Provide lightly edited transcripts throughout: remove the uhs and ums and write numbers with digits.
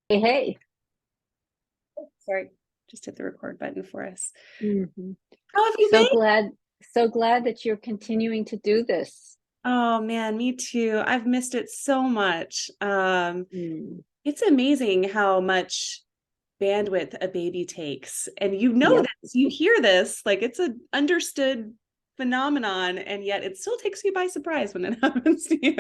Hey, hey. Sorry, just hit the record button for us. Mhm. How have you So been? glad, so glad that you're continuing to do this. Oh man, me too. I've missed it so much. Mm. It's amazing how much bandwidth a baby takes. And you know Yep. this, you hear this, like it's an understood phenomenon, and yet it still takes you by surprise when it happens to you.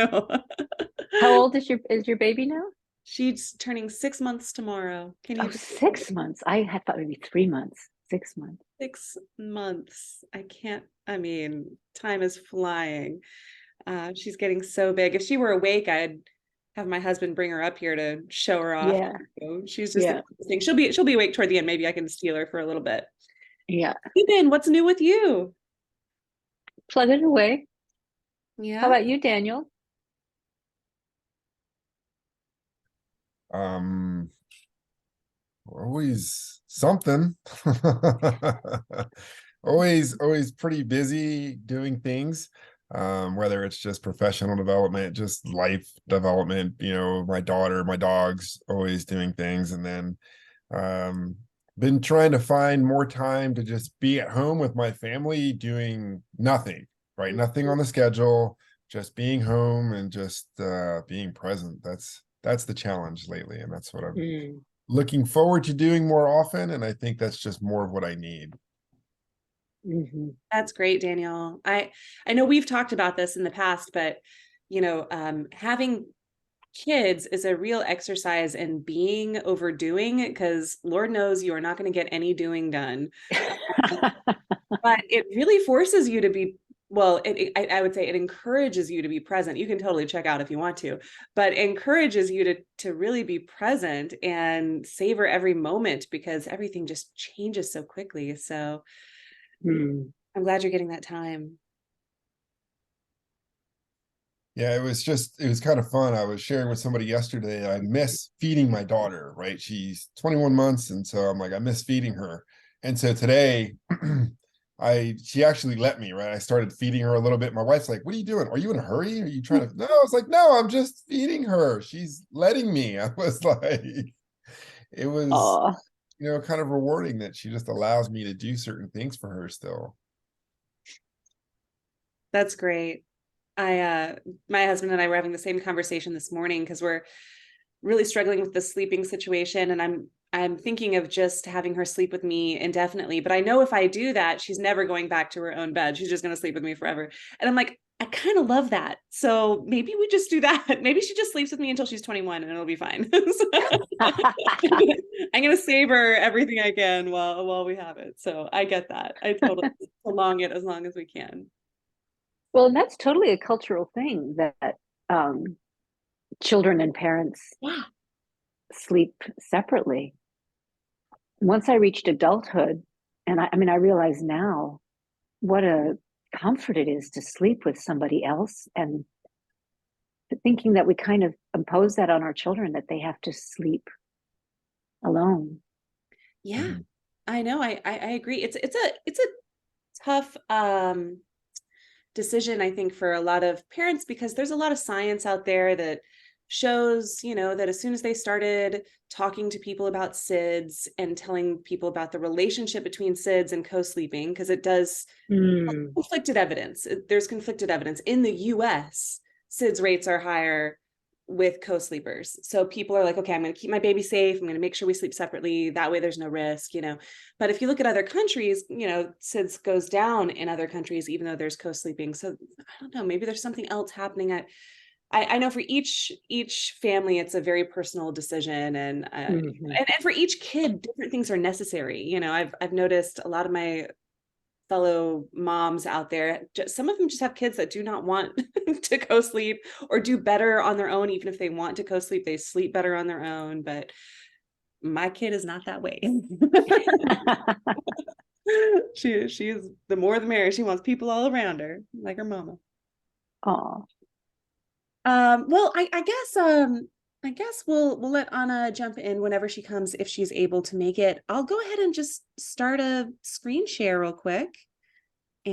How old is your baby now? She's turning 6 months tomorrow. Can Oh, you believe it? 6 months. I had thought maybe 3 months. 6 months. 6 months. I can't, I mean, time is flying. She's getting so big. If she were awake, I'd have my husband bring her up here to show her off. Yeah. So she's just the Yeah. cutest thing. She'll be awake toward the end. Maybe I can steal her for a little bit. Yeah. You been? What's new with you? Plugging away. How Yeah. about you, Daniel? Um, always something. Always pretty busy doing things. Whether it's just professional development, just life development, my daughter, my dogs, always doing things. And then um been trying to find more time to just be at home with my family doing nothing, right? Nothing on the schedule, just being home and just being present. That's the challenge lately, and that's what I'm Mm. looking forward to doing more often, and I think that's just more of what I need. Hmm. That's great, Daniel. I know we've talked about this in the past, but having kids is a real exercise in being overdoing, because Lord knows you are not going to get any doing done. But it really forces you to be, well, I would say it encourages you to be present. You can totally check out if you want to, but encourages you to really be present and savor every moment, because everything just changes so quickly. So Mm. I'm glad you're getting that time. Yeah, it was kind of fun. I was sharing with somebody yesterday. I miss feeding my daughter, right? She's 21 months, and so I'm like, I miss feeding her. And so today, she actually let me, right? I started feeding her a little bit. My wife's like, "What are you doing? Are you in a hurry? Are you trying to?" No, I was like, "No, I'm just feeding her. She's letting me." I was like, it was, Oh, kind of rewarding that she just allows me to do certain things for her still. That's great. I My husband and I were having the same conversation this morning, because we're really struggling with the sleeping situation, and I'm thinking of just having her sleep with me indefinitely. But I know if I do that, she's never going back to her own bed. She's just going to sleep with me forever. And I'm like, I kind of love that. So maybe we just do that. Maybe she just sleeps with me until she's 21 and it'll be fine. I'm going to savor everything I can while we have it. So I get that. I totally prolong it as long as we can. well, and that's totally a cultural thing that um, children and parents Yeah. sleep separately. Once I reached adulthood, and I mean, I realize now what a comfort it is to sleep with somebody else, and thinking that we kind of impose that on our children that they have to sleep alone. Yeah. Mhm. I know. I agree. It's a tough decision, I think, for a lot of parents, because there's a lot of science out there that shows, that as soon as they started talking to people about SIDS and telling people about the relationship between SIDS and co-sleeping, because it does Mm. conflicted evidence. There's conflicted evidence in the US. SIDS rates are higher with co-sleepers. So people are like, okay, I'm going to keep my baby safe. I'm going to make sure we sleep separately. That way there's no risk. But if you look at other countries, SIDS goes down in other countries, even though there's co-sleeping. So I don't know, maybe there's something else happening. I know for each family, it's a very personal decision, and Hmm. and for each kid, different things are necessary. I've noticed a lot of my fellow moms out there, some of them just have kids that do not want to co-sleep, or do better on their own. Even if they want to co-sleep, they sleep better on their own. But my kid is not that way. She's the more the merrier. She wants people all around her, like her mama. Oh, Well, I guess we'll let Anna jump in whenever she comes, if she's able to make it. I'll go ahead and just start a screen share real quick.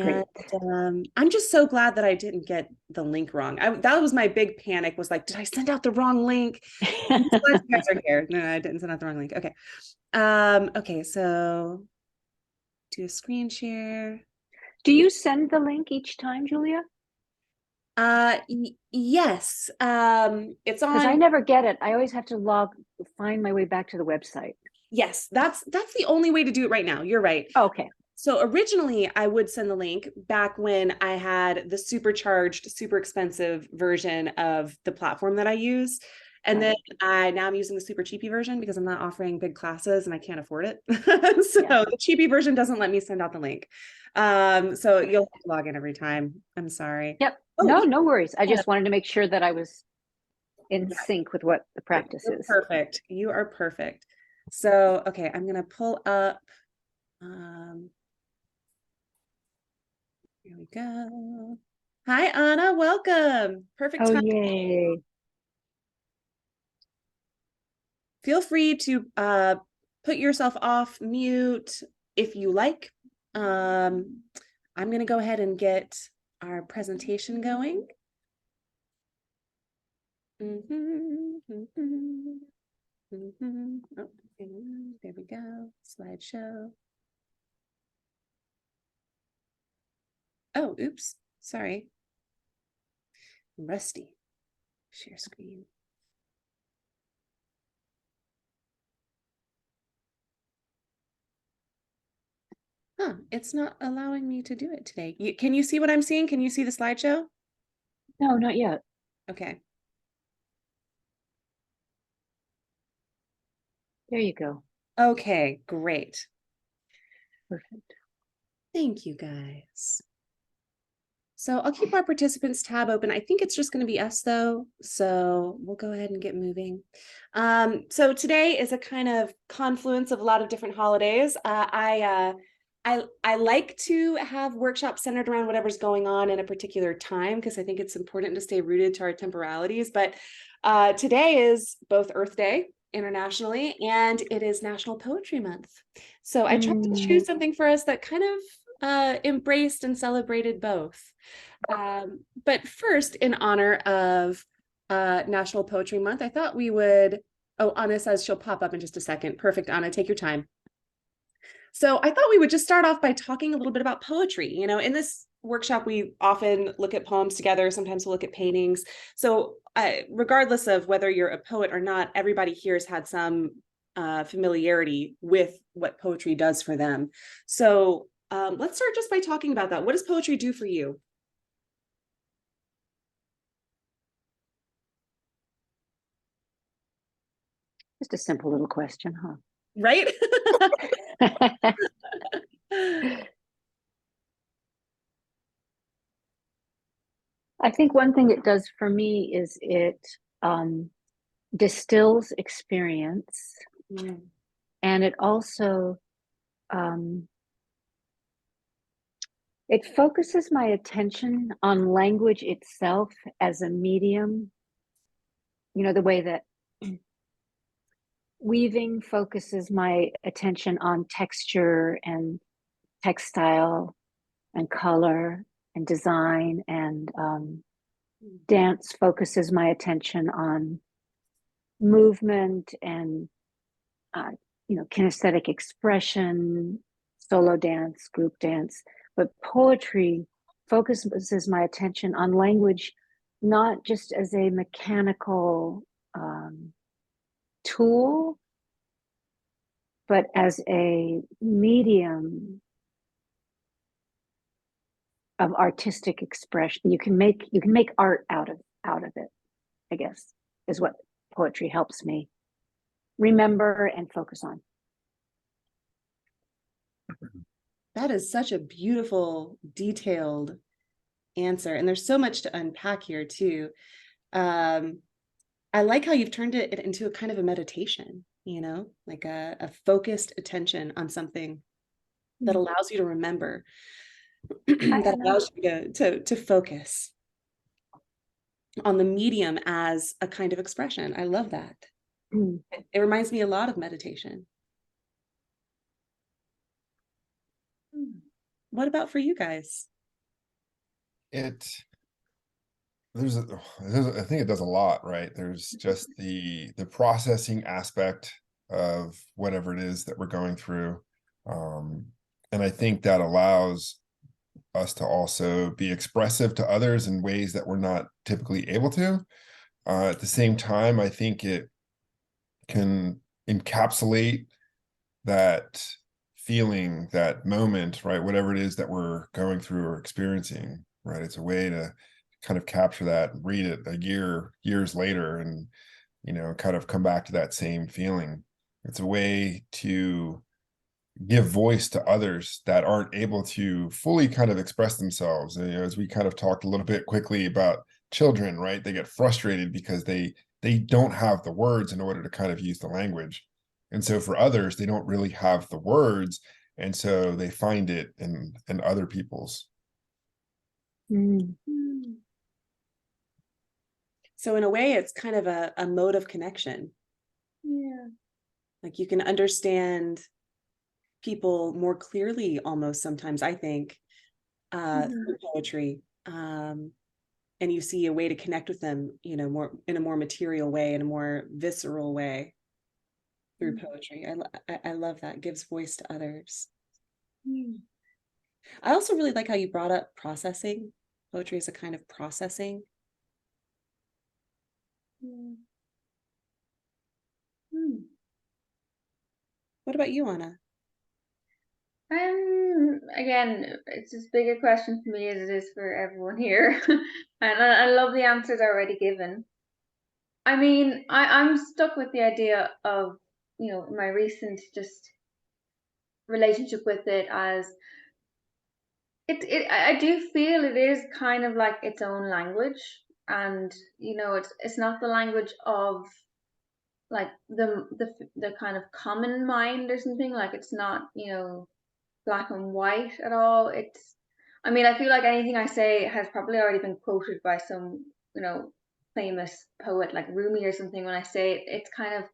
And I'm just so glad that I didn't get the link wrong. That was my big panic, was like, did I send out the wrong link? I'm just glad you guys are here. No, I didn't send out the wrong link. Okay. Okay, so do a screen share. Do you send the link each time, Julia? Yes. It's Because I on. never get it. I always have to find my way back to the website. Yes, that's the only way to do it right now. You're right. Okay. So originally I would send the link back when I had the supercharged, super expensive version of the platform that I use. And then now I'm using the super cheapy version because I'm not offering big classes and I can't afford it. So the cheapy version doesn't let me send out the link. So you'll have to log in every time. I'm sorry. Yep. Oh, No worries. I just wanted to make sure that I was in sync with what the practice You're is. perfect. You are perfect. So, okay, I'm going to pull up. Here we go. Hi, Anna. Welcome. Perfect Oh, time. yay. Feel free to put yourself off mute if you like. I'm going to go ahead and get our presentation going. Oh, there we go. Slideshow. Oh, oops. Sorry. I'm rusty. Share screen. Huh, it's not allowing me to do it today. Can you see what I'm seeing? Can you see the slideshow? No, not yet. Okay. There you go. Okay, great. Perfect. Thank you, guys. So I'll keep our participants tab open. I think it's just going to be us though. So we'll go ahead and get moving. So today is a kind of confluence of a lot of different holidays. I like to have workshops centered around whatever's going on in a particular time, because I think it's important to stay rooted to our temporalities. But today is both Earth Day internationally, and it is National Poetry Month. So I tried to choose something for us that kind of embraced and celebrated both. But first, in honor of National Poetry Month, I thought we would, oh, Anna says she'll pop up in just a second. Perfect, Anna, take your time. So I thought we would just start off by talking a little bit about poetry. You know, in this workshop, we often look at poems together. Sometimes we'll look at paintings. So regardless of whether you're a poet or not, everybody here has had some familiarity with what poetry does for them. So let's start just by talking about that. What does poetry do for you? Just a simple little question, huh? Right? I think one thing it does for me is it distills experience, and it also it focuses my attention on language itself as a medium. You know, the way that weaving focuses my attention on texture and textile and color and design, and dance focuses my attention on movement and kinesthetic expression, solo dance, group dance. But poetry focuses my attention on language not just as a mechanical tool, but as a medium of artistic expression. You can make art out of it, I guess, is what poetry helps me remember and focus on. That is such a beautiful, detailed answer. And there's so much to unpack here too. I like how you've turned it into a kind of a meditation, you know, like a focused attention on something that allows you to remember, that allows you to focus on the medium as a kind of expression. I love that. It reminds me a lot of meditation. What about for you guys? It I think it does a lot, right? There's just the processing aspect of whatever it is that we're going through. And I think that allows us to also be expressive to others in ways that we're not typically able to. At the same time, I think it can encapsulate that feeling, that moment, right? Whatever it is that we're going through or experiencing, right? It's a way to kind of capture that, read it years later, and kind of come back to that same feeling. It's a way to give voice to others that aren't able to fully kind of express themselves. And, as we kind of talked a little bit quickly about children, right? They get frustrated because they don't have the words in order to kind of use the language. And so for others, they don't really have the words. And so they find it in other people's. Mm. So in a way, it's kind of a mode of connection. Yeah. Like you can understand people more clearly almost sometimes, I think, through poetry. And you see a way to connect with them, more in a more material way, in a more visceral way through poetry. I love that. It gives voice to others. I also really like how you brought up processing. Poetry is a kind of processing. What about you, Anna? Again, it's as big a question for me as it is for everyone here. And I love the answers already given. I mean, I'm stuck with the idea of, my recent just relationship with it as I do feel it is kind of like its own language. And, it's not the language of like the kind of common mind or something. Like it's not, black and white at all. I mean, I feel like anything I say has probably already been quoted by some, famous poet like Rumi or something when I say it's kind of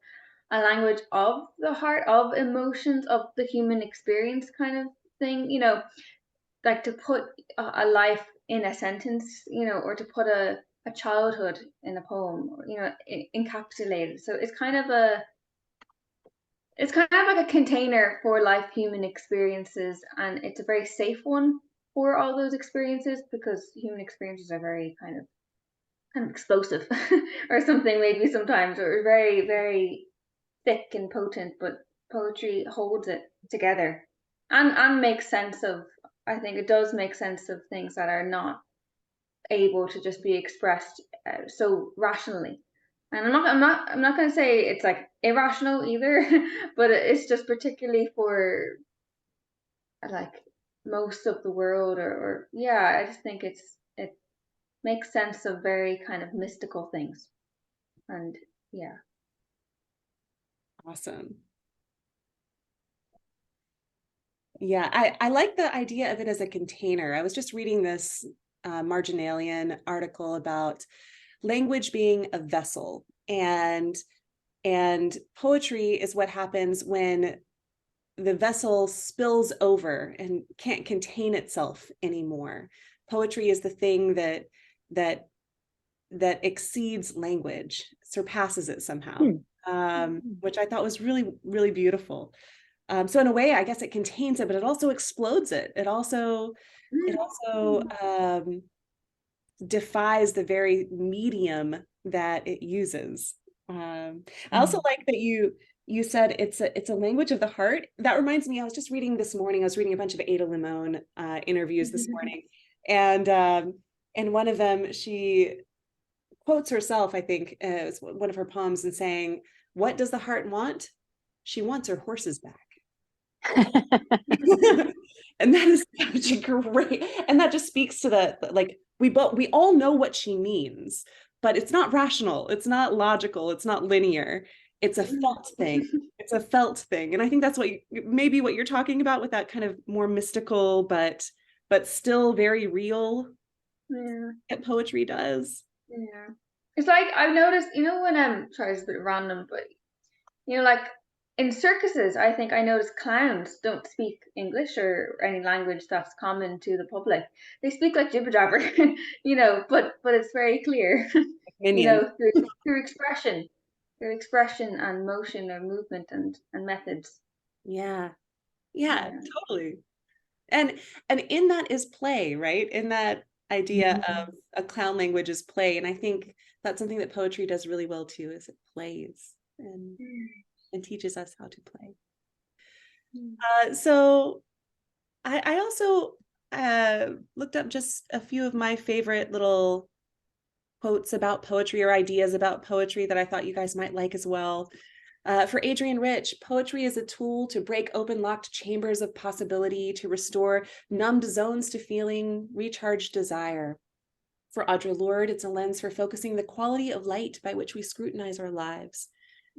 a language of the heart, of emotions, of the human experience kind of thing, like to put a life in a sentence, or to put a childhood in a poem, encapsulated. So it's kind of like a container for life human experiences, and it's a very safe one for all those experiences because human experiences are very kind of explosive or something maybe sometimes, or very, very thick and potent, but poetry holds it together and makes sense of, I think it does make sense of things that are not able to just be expressed so rationally. And I'm not going to say it's like irrational either, but it's just particularly for like most of the world, or yeah, I just think it makes sense of very kind of mystical things. And yeah. Awesome. Yeah, I like the idea of it as a container. I was just reading this Marginalian article about language being a vessel, and poetry is what happens when the vessel spills over and can't contain itself anymore. Poetry is the thing that exceeds language, surpasses it somehow, which I thought was really, really beautiful. So in a way, I guess it contains it, but it also explodes it. It also defies the very medium that it uses. I also like that you said it's a language of the heart. That reminds me, I was just reading this morning. I was reading a bunch of Ada Limon interviews this morning, and one of them, she quotes herself, I think, it's one of her poems, and saying, "What does the heart want? She wants her horses back." And that is such a great, and that just speaks to the, like, we all know what she means, but it's not rational, it's not logical, it's not linear, it's a felt thing. It's a felt thing. And I think that's maybe what you're talking about with that kind of more mystical but still very real that poetry does. Yeah, it's like I've noticed, when sorry, it's a bit random, but like in circuses, I think I noticed clowns don't speak English or any language that's common to the public. They speak like jibber jabber, but it's very clear, Minion. through expression and motion or movement and methods. Yeah. Yeah. Totally. And in that is play, right? In that idea Mhm. of a clown language is play. And I think that's something that poetry does really well too, is it plays and teaches us how to play. So I also looked up just a few of my favorite little quotes about poetry or ideas about poetry that I thought you guys might like as well. For Adrienne Rich, poetry is a tool to break open locked chambers of possibility, to restore numbed zones to feeling, recharge desire. For Audre Lorde, it's a lens for focusing the quality of light by which we scrutinize our lives.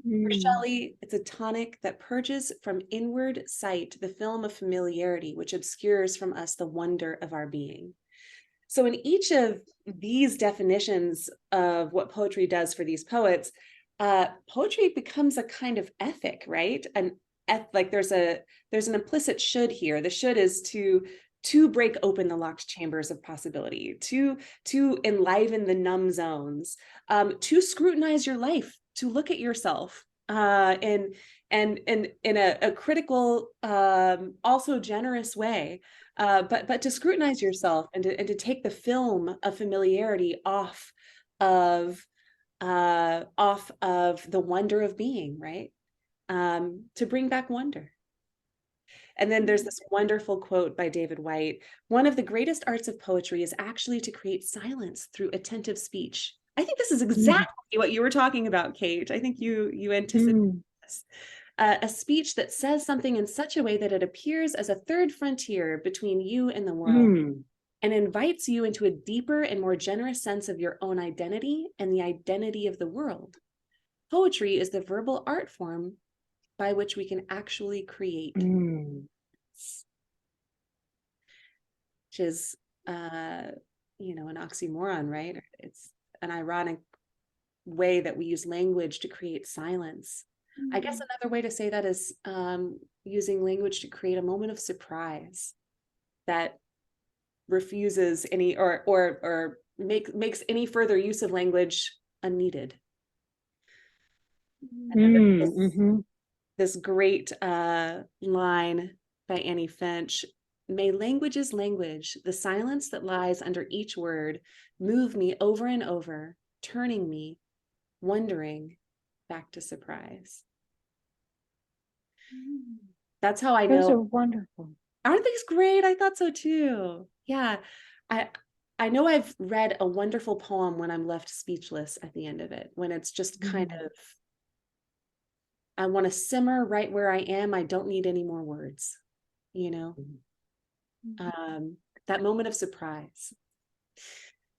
For Shelley, it's a tonic that purges from inward sight the film of familiarity, which obscures from us the wonder of our being. So in each of these definitions of what poetry does for these poets, poetry becomes a kind of ethic, right? Like there's an implicit should here. The should is to break open the locked chambers of possibility, to enliven the numb zones, to scrutinize your life, to look at yourself in a critical, also generous way, but to scrutinize yourself and to take the film of familiarity off of the wonder of being, right? To bring back wonder. And then there's this wonderful quote by David Whyte: "One of the greatest arts of poetry is actually to create silence through attentive speech." I think this is exactly what you were talking about, Kate. I think you anticipated this. A speech that says something in such a way that it appears as a third frontier between you and the world, and invites you into a deeper and more generous sense of your own identity and the identity of the world. Poetry is the verbal art form by which we can actually create, which is an oxymoron, right? It's an ironic way that we use language to create silence. I guess another way to say that is using language to create a moment of surprise that refuses any or makes any further use of language unneeded. This great line by Annie Finch: "May language is language, the silence that lies under each word, move me over and over, turning me, wondering, back to surprise." That's how I know. Those are wonderful. Aren't these great? I thought so too. Yeah. I know I've read a wonderful poem when I'm left speechless at the end of it, when it's just kind of, I want to simmer right where I am. I don't need any more words, that moment of surprise.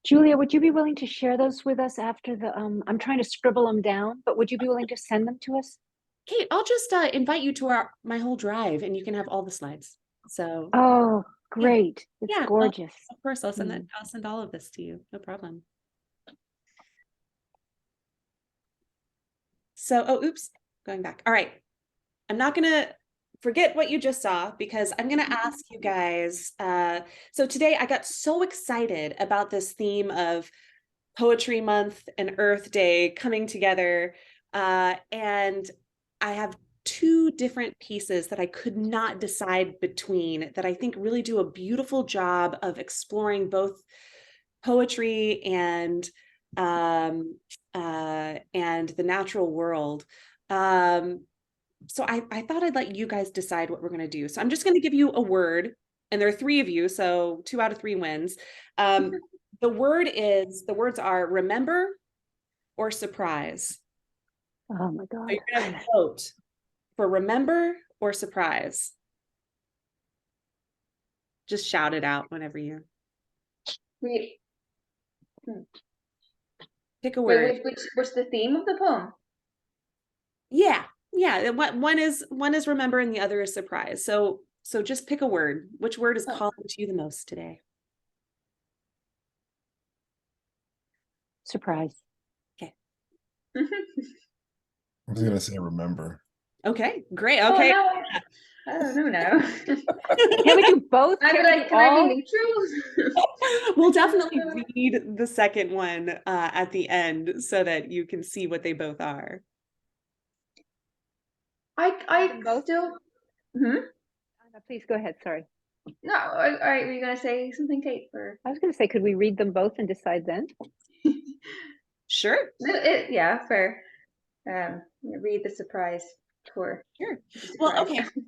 Julia, would you be willing to share those with us after the, I'm trying to scribble them down, but would you be willing to send them to us? Kate, I'll just invite you to my whole drive and you can have all the slides. So, oh, great. It's gorgeous. Of course, I'll send all of this to you. No problem. So, oops, going back. All right. I'm not going to forget what you just saw, because I'm going to ask you guys. So today I got so excited about this theme of Poetry Month and Earth Day coming together. And I have two different pieces that I could not decide between, that I think really do a beautiful job of exploring both poetry and the natural world. So I thought I'd let you guys decide what we're going to do. So I'm just going to give you a word, and there are three of you, so 2 out of 3 wins. The words are remember or surprise. Oh my God. So you're going to vote for remember or surprise. Just shout it out whenever you pick a word. What's the theme of the poem? Yeah. One is remember and the other is surprise. So just pick a word. Which word is calling to you the most today? Surprise. Okay. I was gonna say remember. Okay, great. Oh, Okay. no, I don't know now. Can we do both? I'd be Can we like, do can I all? be neutral? We'll definitely read the second one at the end so that you can see what they both are. I Both? still. Hmm? Anna, please go ahead. Sorry. No, all right, were you gonna say something, Kate? Or I was going to say, could we read them both and decide then? Sure, yeah, fair. Read the surprise tour. sure. The Well, surprise. okay.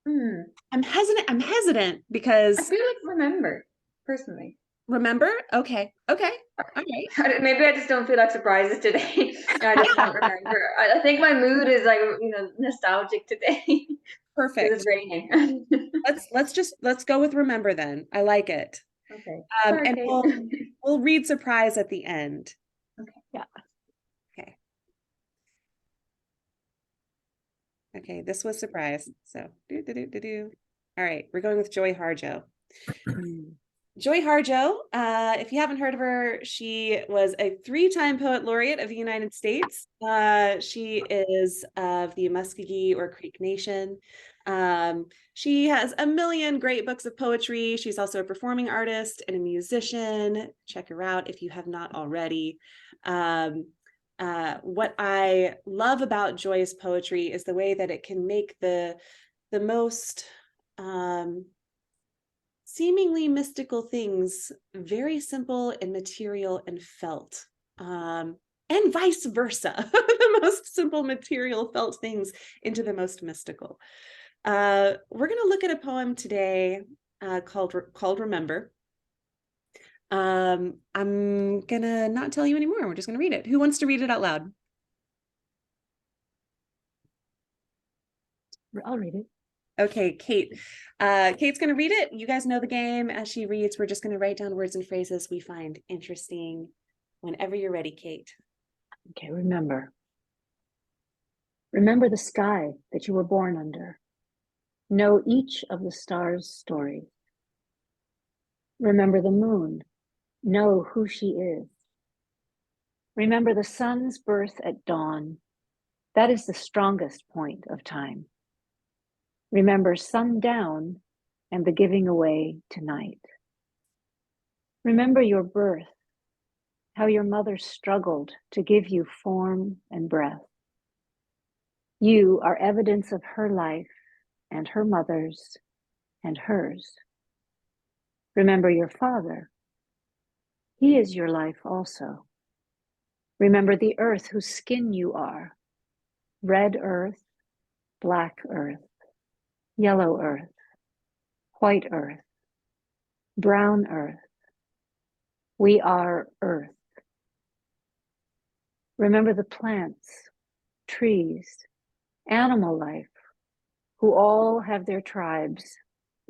Hmm. I'm hesitant I because feel like remember, personally. remember? Okay, okay, all right. Maybe I just don't feel like surprises today. I just don't remember. I think my mood is like, nostalgic today because Perfect. it's raining. Let's go with remember then. I like it. Okay. Sorry, And Kate. we'll read surprise at the end. Okay. Yeah. Okay. Okay, this was surprise. So All right, we're going with Joy Harjo. Joy Harjo, if you haven't heard of her, she was a 3-time poet laureate of the United States. She is of the Muskogee or Creek Nation. She has a million great books of poetry. She's also a performing artist and a musician. Check her out if you have not already. What I love about Joy's poetry is the way that it can make the most seemingly mystical things very simple and material and felt, and vice versa. The most simple material felt things into the most mystical. We're going to look at a poem today called Remember. I'm gonna not tell you anymore. We're just gonna read it. Who wants to read it out loud? I'll read it. Okay, Kate. Kate's going to read it. You guys know the game. As she reads, we're just going to write down words and phrases we find interesting. Whenever you're ready, Kate. Okay, remember. Remember the sky that you were born under. Know each of the stars' stories. Remember the moon. Know who she is. Remember the sun's birth at dawn. That is the strongest point of time. Remember sundown and the giving away tonight. Remember your birth, how your mother struggled to give you form and breath. You are evidence of her life and her mother's and hers. Remember your father. He is your life also. Remember the earth whose skin you are. Red earth, black earth, yellow earth, white earth, brown earth. We are earth. Remember the plants, trees, animal life, who all have their tribes,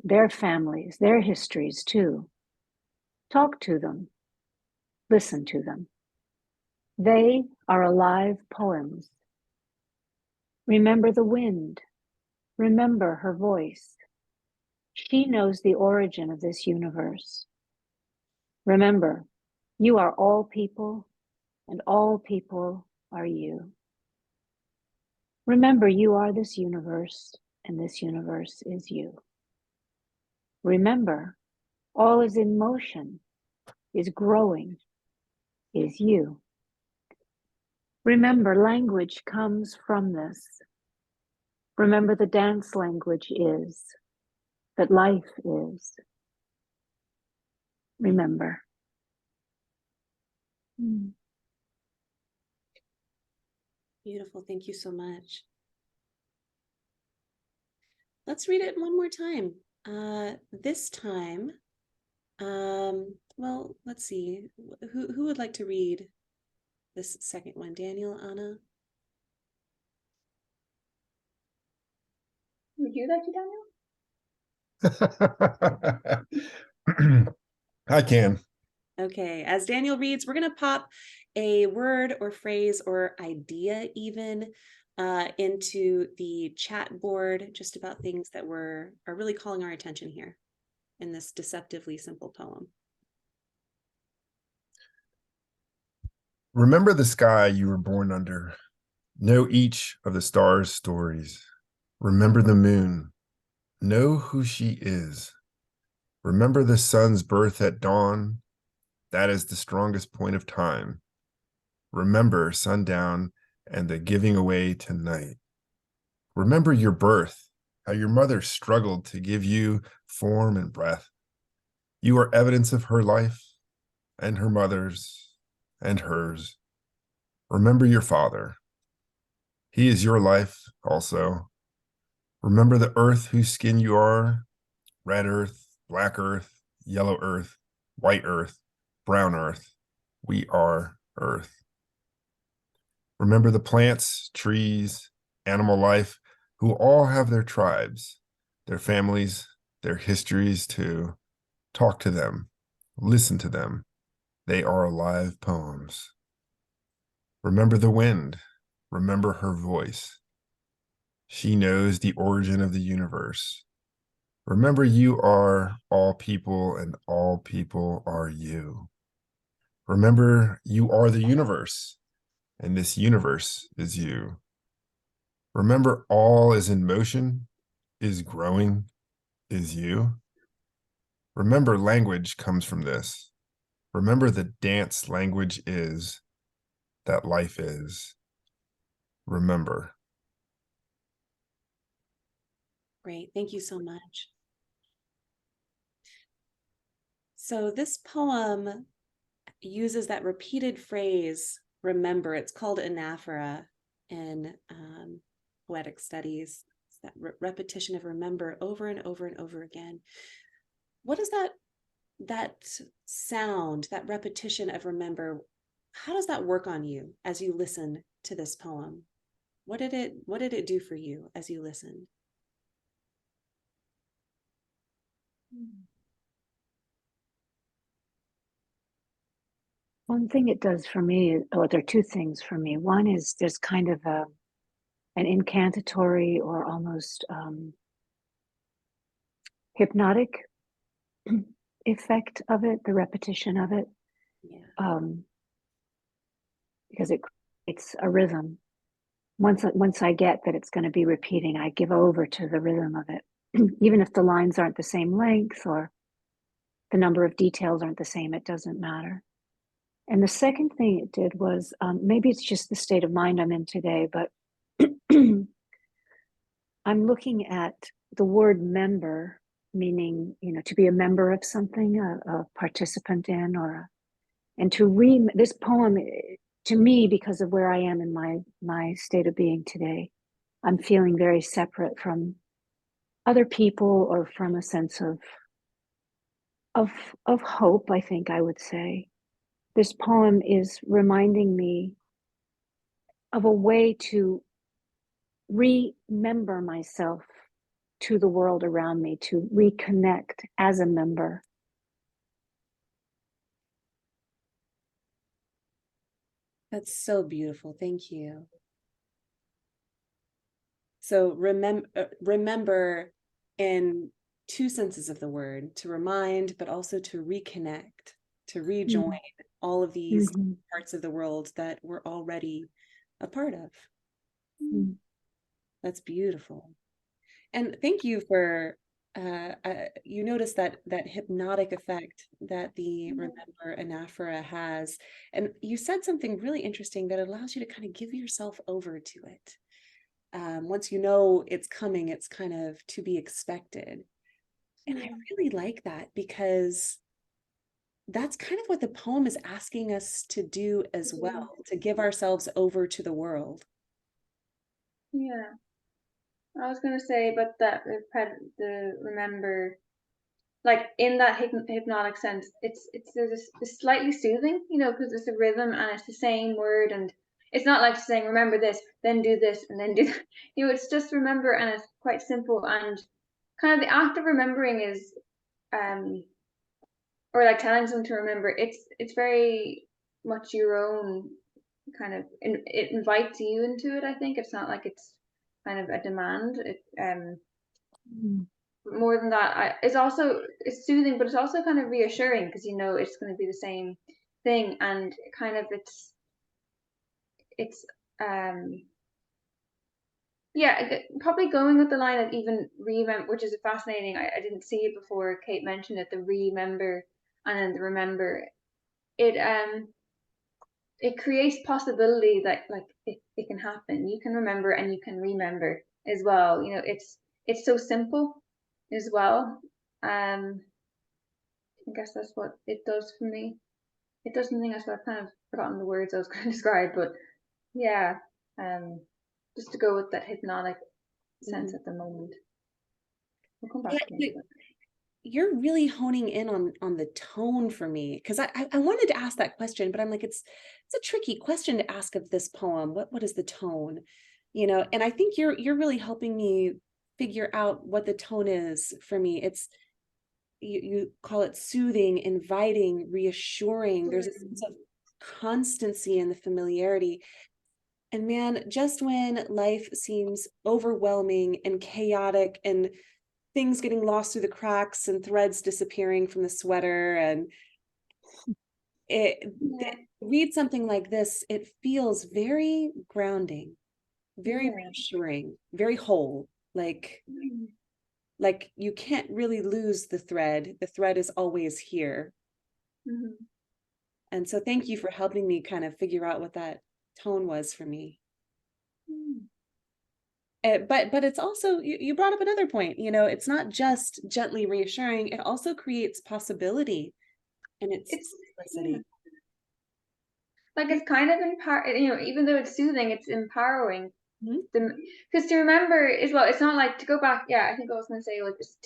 their families, their histories too. Talk to them. Listen to them. They are alive poems. Remember the wind. Remember her voice. She knows the origin of this universe. Remember, you are all people, and all people are you. Remember, you are this universe, and this universe is you. Remember, all is in motion, is growing, is you. Remember, language comes from this. Remember, the dance language is, that life is. Remember. Beautiful. Thank you so much. Let's read it one more time. This time, well, let's see. Who would like to read this second one? Daniel, Anna? Would you like to, Daniel? I can. Okay, as Daniel reads, we're going to pop a word or phrase or idea even into the chat board, just about things that are really calling our attention here in this deceptively simple poem. Remember the sky you were born under. Know each of the stars' stories. Remember the moon. Know who she is. Remember the sun's birth at dawn. That is the strongest point of time. Remember sundown and the giving away to night. Remember your birth, how your mother struggled to give you form and breath. You are evidence of her life and her mother's and hers. Remember your father. He is your life also. Remember the earth whose skin you are, red earth, black earth, yellow earth, white earth, brown earth. We are earth. Remember the plants, trees, animal life, who all have their tribes, their families, their histories too. Talk to them, listen to them. They are alive poems. Remember the wind, remember her voice. She knows the origin of the universe. Remember you are all people and all people are you. Remember you are the universe and this universe is you. Remember all is in motion, is growing, is you. Remember language comes from this. Remember the dance language is, that life is. Remember. Great. Thank you so much. So this poem uses that repeated phrase, remember. It's called anaphora in poetic studies. It's that repetition of remember over and over and over again. What does that sound, that repetition of remember, how does that work on you as you listen to this poem? What did it do for you as you listened? One thing it does for me, or there are two things for me. One is there's kind of an incantatory or almost hypnotic effect of it, the repetition of it, Yeah. because it creates a rhythm. Once I get that it's going to be repeating, I give over to the rhythm of it, even if the lines aren't the same length or the number of details aren't the same. It doesn't matter. And the second thing it did was maybe it's just the state of mind I'm in today, but I'm looking at the word member, meaning, to be a member of something, a participant in, and to read this poem to me, because of where I am in my state of being today. I'm feeling very separate from other people or from a sense of hope, I think I would say. This poem is reminding me of a way to remember myself to the world around me, to reconnect as a member. That's so beautiful. Thank you. So remember in two senses of the word, to remind, but also to reconnect, to rejoin all of these parts of the world that we're already a part of. That's beautiful. And thank you for you notice that hypnotic effect that the remember anaphora has, and you said something really interesting that allows you to kind of give yourself over to it. Once you know it's coming, it's kind of to be expected. And I really like that, because that's kind of what the poem is asking us to do as well, to give ourselves over to the world. Yeah. I was going to say about that, the remember, like in that hypnotic sense, there's this slightly soothing, because it's a rhythm and it's the same word, and it's not like saying remember this, then do this, and then do that. It's just remember, and it's quite simple, and kind of the act of remembering is, or like telling someone to remember. It's very much your own kind of, it invites you into it. I think it's not like it's kind of a demand. More than that, it's soothing, but it's also kind of reassuring, because it's going to be the same thing, and kind of it's Yeah, probably going with the line of even remember, which is fascinating. I didn't see it before Kate mentioned it, the remember and then the remember. It creates possibility that like it can happen. You can remember and you can remember as well. You know, it's so simple as well. I guess that's what it does for me. It does something else, I've kind of forgotten the words I was going to describe, but yeah, just to go with that hypnotic sense at the moment. We'll come Yeah, back to me. you're really honing in on the tone for me, because I wanted to ask that question, but I'm like, it's a tricky question to ask of this poem. What is the tone? You know, and I think you're really helping me figure out what the tone is for me. It's you call it soothing, inviting, reassuring. There's a sense of constancy in the familiarity. And man, just when life seems overwhelming and chaotic and things getting lost through the cracks and threads disappearing from the sweater, and read something like this, it feels very grounding, very reassuring, very whole, like you can't really lose the thread is always here. And so thank you for helping me kind of figure out what that tone was for me. But it's also, you brought up another point, you know, it's not just gently reassuring, it also creates possibility, and it's simplicity. Like it's kind of you know, even though it's soothing, it's empowering. Mhm. Because to remember is, well, it's not like to go back. Yeah, I think I was going to say, like, it's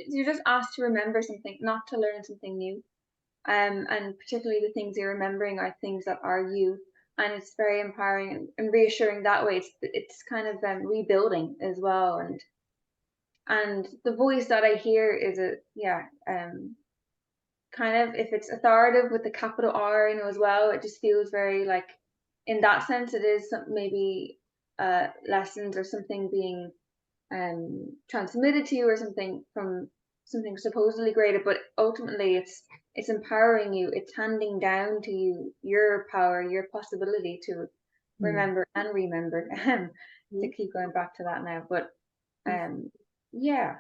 you're just asked to remember something, not to learn something new. And particularly the things you're remembering are things that are you, and it's very empowering and reassuring that way. It's kind of rebuilding as well, and the voice that I hear is kind of, if it's authoritative with the capital R, you know, as well, it just feels very like, in that sense, it is some, maybe lessons or something being transmitted to you, or something from something supposedly greater, but ultimately it's empowering you, it's handing down to you your power, your possibility to remember and remember. To keep going back to that now, but yeah,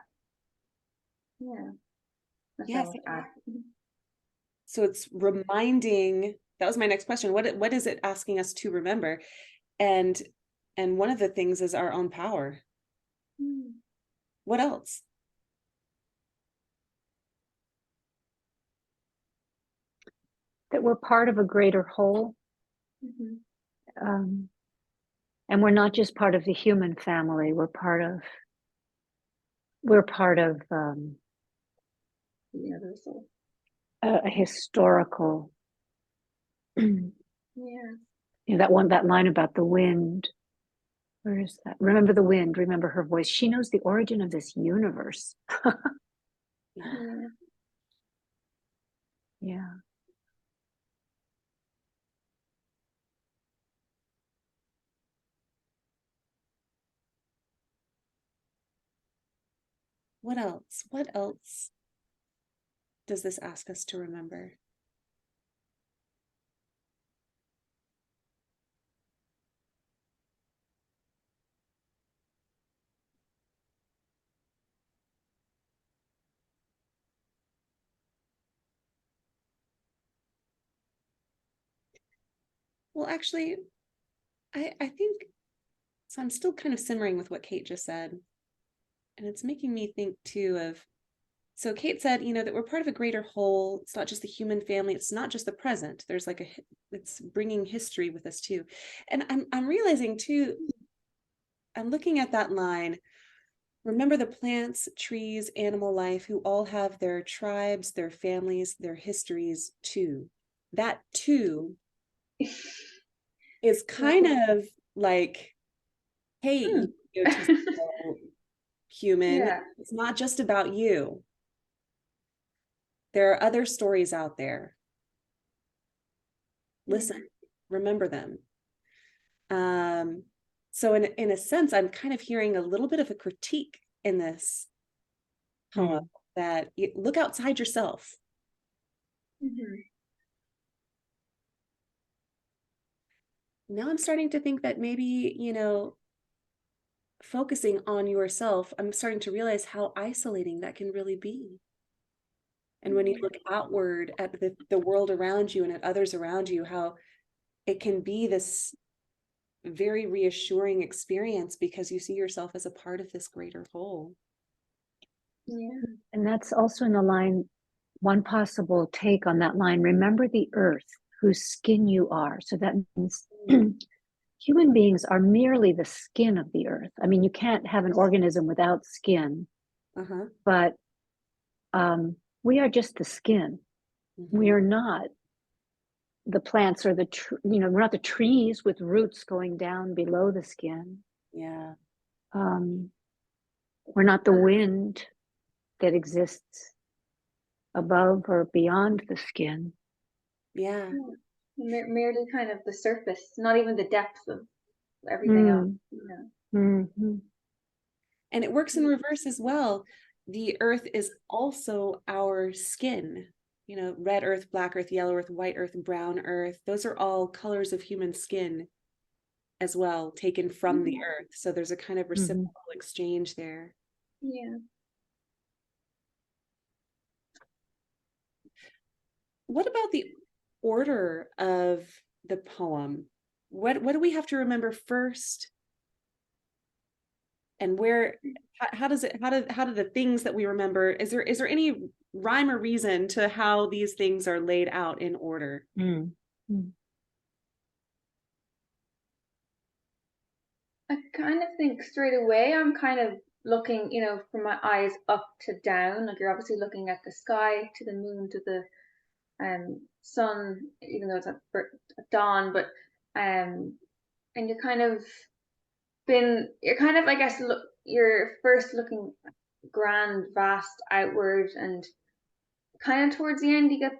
that's what I Yes. want to add. So it's reminding, that was my next question. What is it asking us to remember? And one of the things is our own power. What else? That we're part of a greater whole. And we're not just part of the human family, we're part of Universal. A historical, you Yeah. know, that line about the wind. Where is that? Remember the wind, remember her voice. She knows the origin of this universe. Yeah. Yeah. What else? What else does this ask us to remember? Well, actually, I think, so I'm still kind of simmering with what Kate just said. And it's making me think too of, so Kate said, you know, that we're part of a greater whole. It's not just the human family. It's not just the present. There's like it's bringing history with us too. And I'm realizing too, I'm looking at that line, remember the plants, trees, animal life, who all have their tribes, their families, their histories too. That too is kind of like, hey, human, Yeah. it's not just about you. There are other stories out there. Listen, remember them. So in a sense, I'm kind of hearing a little bit of a critique in this poem, that you look outside yourself. Now I'm starting to think that maybe, you know, focusing on yourself, I'm starting to realize how isolating that can really be. And when you look outward at the world around you and at others around you, how it can be this very reassuring experience because you see yourself as a part of this greater whole. Yeah. And that's also in the line, one possible take on that line, remember the earth whose skin you are. So that means human beings are merely the skin of the earth. I mean, you can't have an organism without skin, Uh-huh. but we are just the skin. We Mhm. are not the plants or we're not the trees with roots going down below the skin. Yeah. We're not the wind that exists above or beyond the skin. Yeah. Merely kind of the surface, not even the depth of everything else. You know. Mm-hmm. And it works in reverse as well. The earth is also our skin. You know, red earth, black earth, yellow earth, white earth, brown earth. Those are all colors of human skin as well, taken from the earth. So there's a kind of reciprocal exchange there. Yeah. What about the order of the poem? What do we have to remember first? And where, how do the things that we remember, is there any rhyme or reason to how these things are laid out in order? I kind of think straight away I'm kind of looking, you know, from my eyes up to down. Like you're obviously looking at the sky, to the moon, to the sun, even though it's at dawn, but and you're kind of I guess you're first looking grand, vast, outward, and kind of towards the end you get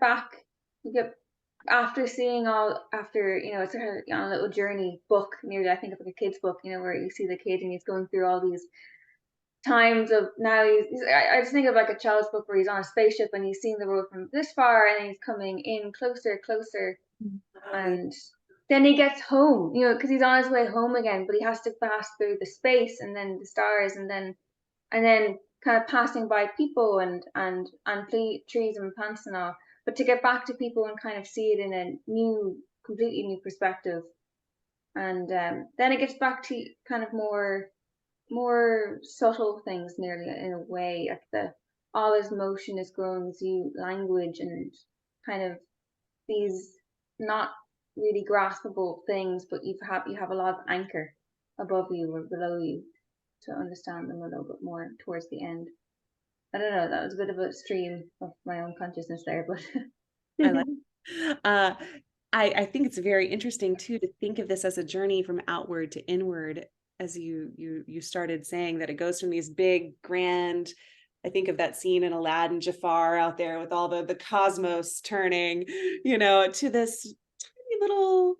after seeing all after you know it's sort of on a little journey book nearly. I think of like a kid's book, you know, where you see the kid and he's going through all these times of now I just think of like a child's book where he's on a spaceship and he's seeing the road from this far and he's coming in closer, and then he gets home, you know, because he's on his way home again, but he has to pass through the space and then the stars and then kind of passing by people and trees and plants and all, but to get back to people and kind of see it in a completely new perspective, and then it gets back to kind of more subtle things, nearly in a way, like all his motion is growing as you language and kind of these not really graspable things, but you have a lot of anchor above you or below you to understand them a little bit more towards the end. I don't know, that was a bit of a stream of my own consciousness there, but I like uh I think it's very interesting too to think of this as a journey from outward to inward, as you started saying that it goes from these big grand, I think of that scene in Aladdin, Jafar out there with all the cosmos turning, you know, to this tiny little,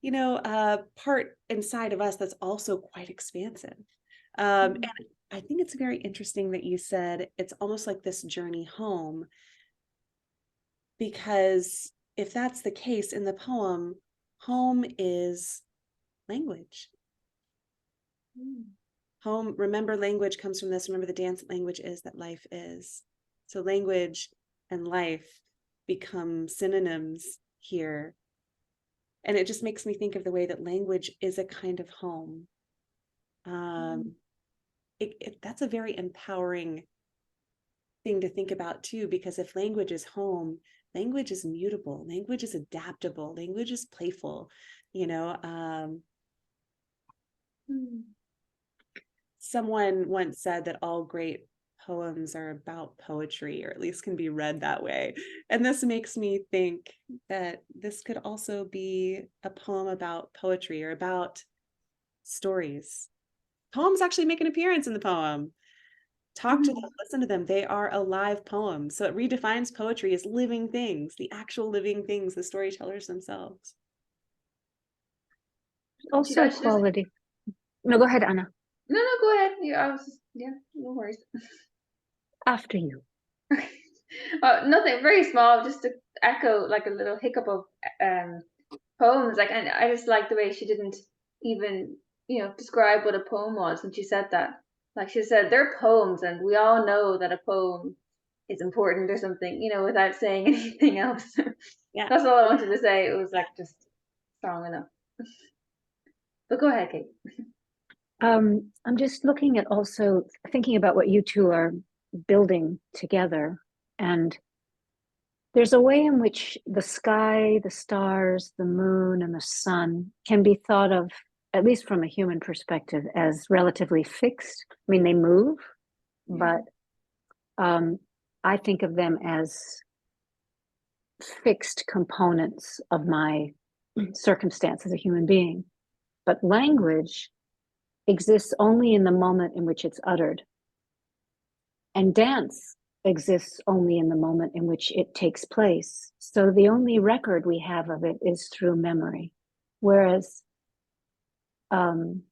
you know, part inside of us that's also quite expansive. And I think it's very interesting that you said it's almost like this journey home, because if that's the case in the poem, home is language. Home, remember, language comes from this. Remember, the dance language is that life is. So language and life become synonyms here. And it just makes me think of the way that language is a kind of home. That's a very empowering thing to think about too, because if language is home, language is mutable, language is adaptable, language is playful, you know. Someone once said that all great poems are about poetry, or at least can be read that way. And this makes me think that this could also be a poem about poetry or about stories. Poems actually make an appearance in the poem. Talk to them, listen to them. They are alive poems. So it redefines poetry as living things, the actual living things, the storytellers themselves. Also a quality. No, go ahead, Anna. No, go ahead. Yeah, no worries. After you. Nothing very small, just to echo like a little hiccup of poems. Like, and I just like the way she didn't even describe what a poem was, and she said that. Like she said, they're poems, and we all know that a poem is important or something, without saying anything else. Yeah. That's all I wanted to say. It was like just strong enough. But go ahead, Kate. I'm just looking at also thinking about what you two are building together. And there's a way in which the sky, the stars, the moon, and the sun can be thought of, at least from a human perspective, as relatively fixed. I mean, they move, but I think of them as fixed components of my circumstance as a human being. But language exists only in the moment in which it's uttered. And dance exists only in the moment in which it takes place. So the only record we have of it is through memory. Whereas I don't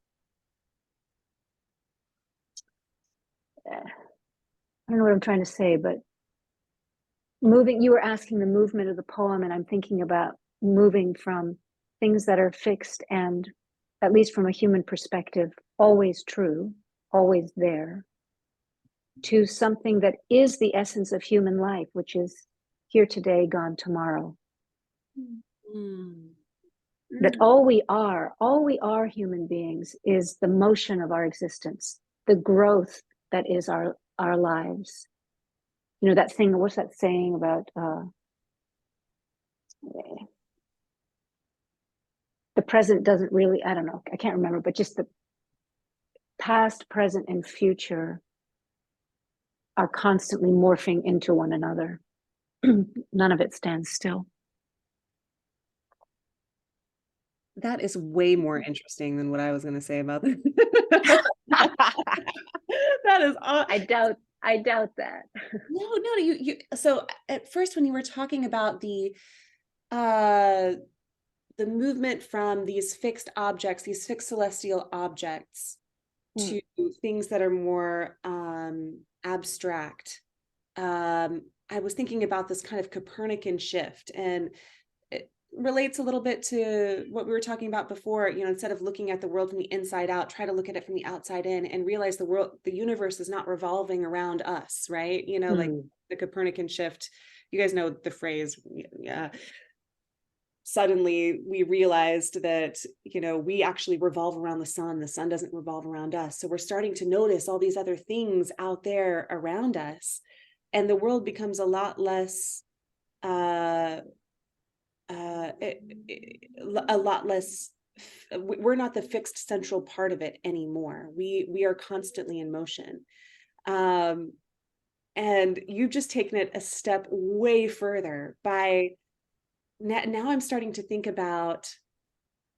know what I'm trying to say, but you were asking the movement of the poem, and I'm thinking about moving from things that are fixed and, at least from a human perspective, always true, always there, to something that is the essence of human life, which is here today, gone tomorrow. That all we are human beings, is the motion of our existence, the growth that is our lives. That thing, what's that saying about the present doesn't really, I don't know, I can't remember, but just the past, present, and future are constantly morphing into one another. None of it stands still. That is way more interesting than what I was going to say about this. That is all. I doubt that. No, you so at first when you were talking about the movement from these fixed objects, these fixed celestial objects, to things that are more abstract, I was thinking about this kind of Copernican shift, and it relates a little bit to what we were talking about before. Instead of looking at the world from the inside out, try to look at it from the outside in, and realize the universe is not revolving around us, right? Like the Copernican shift. You guys know the phrase. Yeah. Suddenly we realized that, we actually revolve around the sun doesn't revolve around us. So we're starting to notice all these other things out there around us, and the world becomes a lot less we're not the fixed central part of it anymore. We are constantly in motion. And you've just taken it a step way further by now I'm starting to think about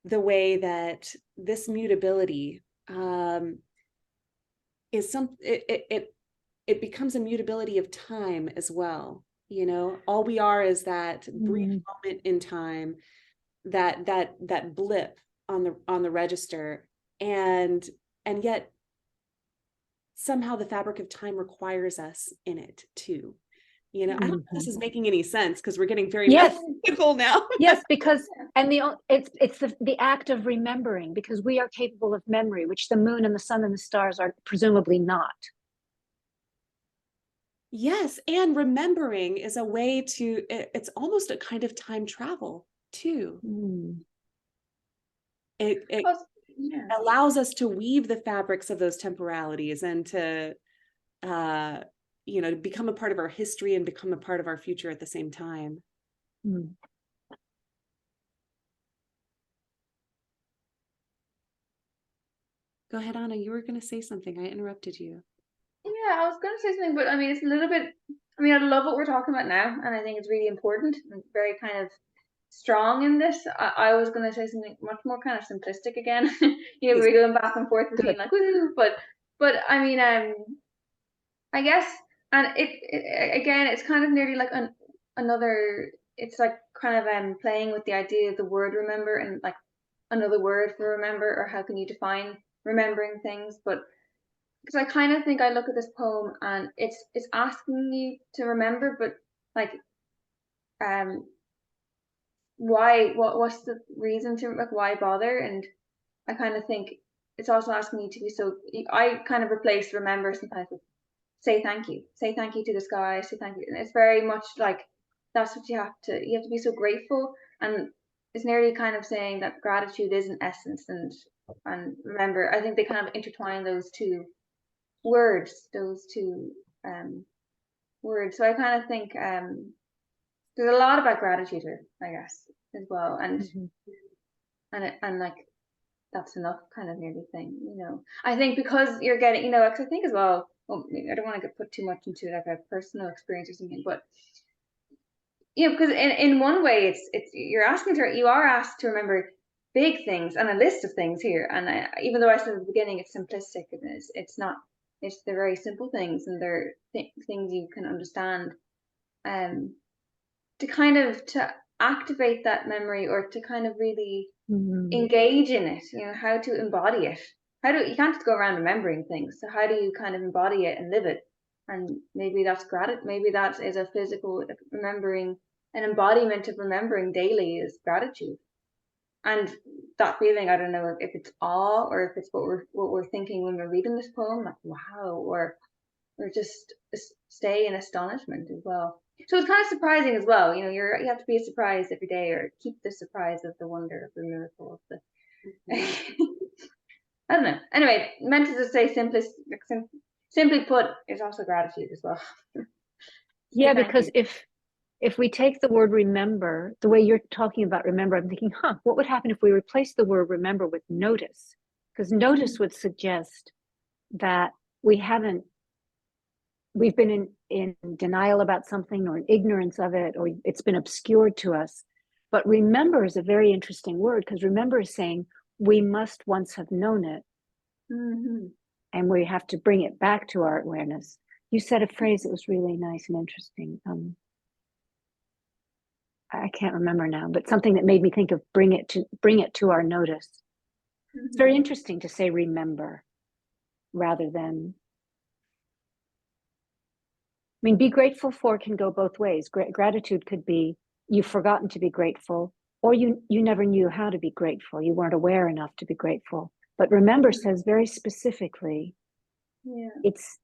the way that this mutability is it becomes a mutability of time as well. All we are is that brief moment in time, that blip on the register, and yet somehow the fabric of time requires us in it too. I don't know if this is making any sense, because we're getting very metaphysical now. Yes, because it's the act of remembering, because we are capable of memory, which the moon and the sun and the stars are presumably not. Yes, and remembering is a way to, it's almost a kind of time travel too. It allows us to weave the fabrics of those temporalities, and to to become a part of our history and become a part of our future at the same time. Go ahead, Anna. You were going to say something. I interrupted you. Yeah, I was going to say something, but it's a little bit, I love what we're talking about now, and I think it's really important and very kind of strong in this. I was going to say something much more kind of simplistic again. We're going back and forth between like, woo, but I guess, and it again, it's kind of nearly like another. It's like kind of playing with the idea of the word remember, and like another word for remember, or how can you define remembering things? But because I kind of think I look at this poem and it's asking you to remember, but like why? What's the reason to, like, why bother? And I kind of think it's also asking you to be so, I kind of replace remember sometimes with say thank you to the sky, say thank you. And it's very much like, that's what you have to be so grateful. And it's nearly kind of saying that gratitude is an essence. And remember, I think they kind of intertwine those two words, words. So I kind of think there's a lot about gratitude here, I guess, as well. And and like, that's enough kind of nearly thing, I think, because you're getting, because I think as well, maybe I don't want to put too much into like a personal experience or something, but because in one way it's you are asked to remember big things and a list of things here. And even though I said at the beginning it's simplistic, it's not. It's the very simple things, and they're things you can understand, to kind of to activate that memory, or to kind of really engage in it, how to embody it. You can't just go around remembering things, so how do you kind of embody it and live it? And maybe that's gratitude. Maybe that is a physical remembering, an embodiment of remembering daily is gratitude. And that feeling, I don't know if it's awe, or if it's what we're thinking when we're reading this poem, like wow, or just stay in astonishment as well. So it's kind of surprising as well. You have to be surprised every day, or keep the surprise of the wonder of the miracle of the. I don't know. Anyway, meant to just say simply put, it's also gratitude as well. Yeah, Thank because you. if we take the word remember, the way you're talking about remember, I'm thinking, what would happen if we replace the word remember with notice? Because notice would suggest that we've been in denial about something, or in ignorance of it, or it's been obscured to us. But remember is a very interesting word, because remember is saying we must once have known it, and we have to bring it back to our awareness. You said a phrase that was really nice and interesting. I can't remember now, but something that made me think of bring it to our notice. It's very interesting to say remember rather than. I mean, be grateful for can go both ways. Gratitude could be you've forgotten to be grateful, or you never knew how to be grateful. You weren't aware enough to be grateful. But remember says very specifically, it's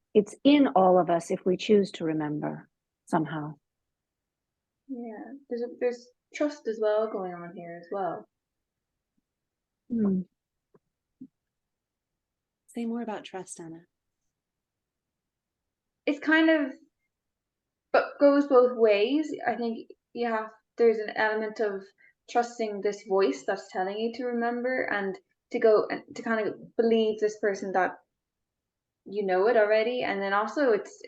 in all of us if we choose to remember somehow. Yeah, there's trust as well going on here as well. Say more about trust, Anna. It's kind of, but goes both ways. I think there's an element of trusting this voice that's telling you to remember, and to go and to kind of believe this person that you know it already. And then also it's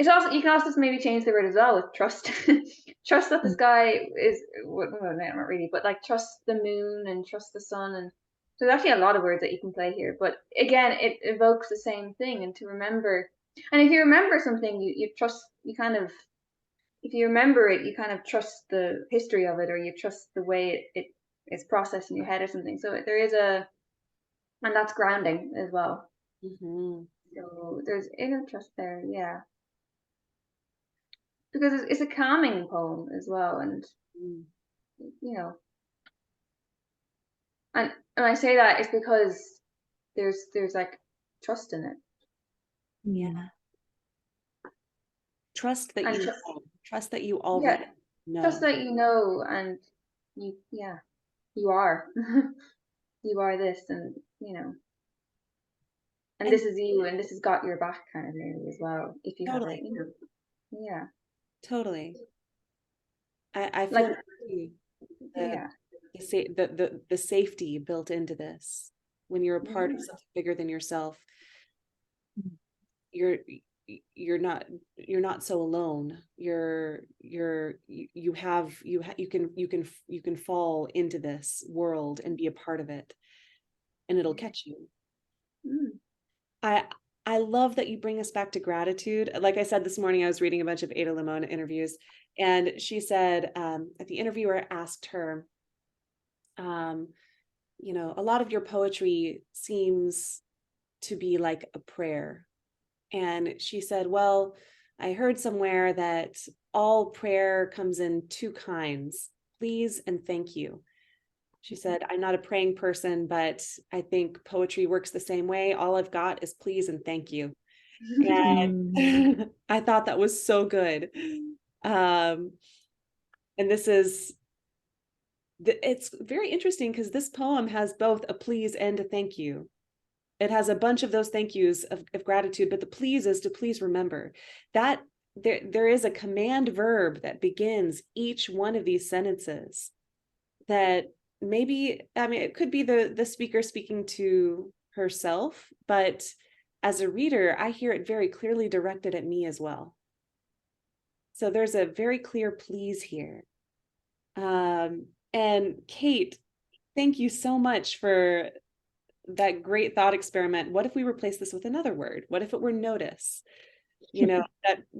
also, you can also maybe change the word as well with trust. Trust that the sky is, well, no, not really, but like trust the moon and trust the sun. And so there's actually a lot of words that you can play here, but again, it evokes the same thing. And to remember, and if you remember something, you trust, if you remember it, you kind of trust the history of it, or you trust the way it is processed in your head or something. So there is and that's grounding as well. So there's inner trust there, yeah. Because it's a calming poem as well, and and I say that is because there's like trust in it. Yeah. Trust that you know. Trust that you already know. Trust that you know, and you are. You are this, and and this is you, and this has got your back kind of maybe as well, if you have it, yeah. Totally. I feel the safety built into this. When you're a part of something bigger than yourself, you're not so alone. You can fall into this world and be a part of it, and it'll catch you. I love that you bring us back to gratitude. Like I said this morning, I was reading a bunch of Ada Limon interviews, and she said, the interviewer asked her, a lot of your poetry seems to be like a prayer. And she said, well, I heard somewhere that all prayer comes in two kinds, please and thank you. She said, I'm not a praying person, but I think poetry works the same way. All I've got is please and thank you. Mm. And I thought that was so good. And this is, it's very interesting because this poem has both a please and a thank you. It has a bunch of those thank yous of gratitude, but the please is to please remember that there is a command verb that begins each one of these sentences that maybe, I mean, it could be the speaker speaking to herself, but as a reader, I hear it very clearly directed at me as well. So there's a very clear please here. And Kate, thank you so much for that great thought experiment. What if we replace this with another word? What if it were notice? You know,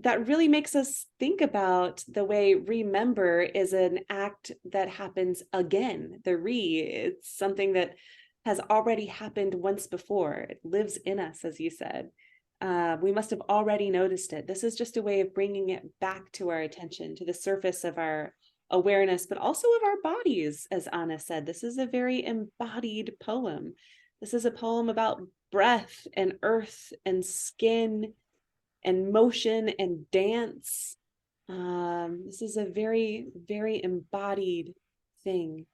that really makes us think about the way remember is an act that happens again. The it's something that has already happened once before. It lives in us, as you said. We must have already noticed it. This is just a way of bringing it back to our attention, to the surface of our awareness, but also of our bodies, as Anna said. This is a very embodied poem. This is a poem about breath and earth and skin and motion and dance. This is a very, very embodied thing.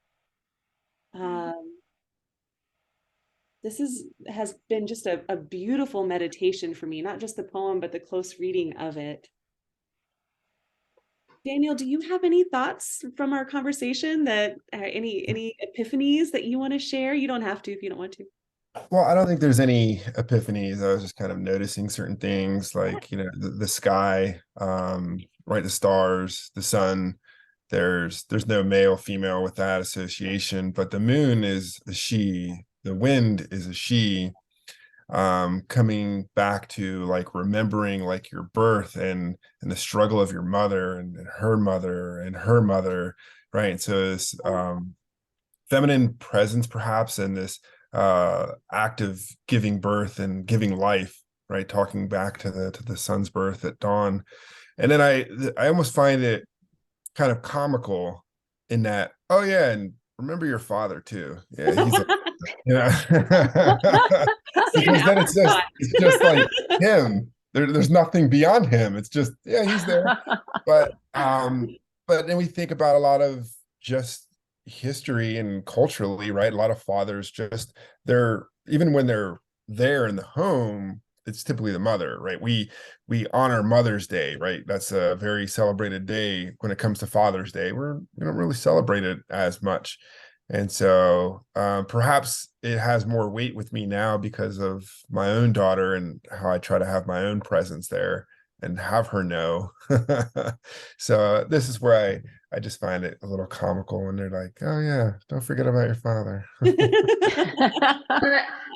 This has been just a beautiful meditation for me, not just the poem, but the close reading of it. Daniel, do you have any thoughts from our conversation that any epiphanies that you want to share? You don't have to if you don't want to. Well, I don't think there's any epiphanies. I was just kind of noticing certain things like, the sky, right, the stars, the sun. There's no male, female with that association, but the moon is a she, the wind is a she, coming back to like remembering like your birth and the struggle of your mother and her mother and her mother, right? So it's feminine presence perhaps, and this act of giving birth and giving life, right, talking back to the sun's birth at dawn. And then I almost find it kind of comical in that, oh yeah, and remember your father too. Yeah, he's a, because then it's just like him. There's nothing beyond him. It's just, yeah, he's there. But then we think about a lot of just history and culturally, right? A lot of fathers just, they're, even when they're there in the home, it's typically the mother, right? We honor Mother's Day, right? That's a very celebrated day. When it comes to Father's Day, we don't really celebrate it as much. And so perhaps it has more weight with me now because of my own daughter and how I try to have my own presence there and have her know. So this is where I just find it a little comical when they're like, oh yeah, don't forget about your father.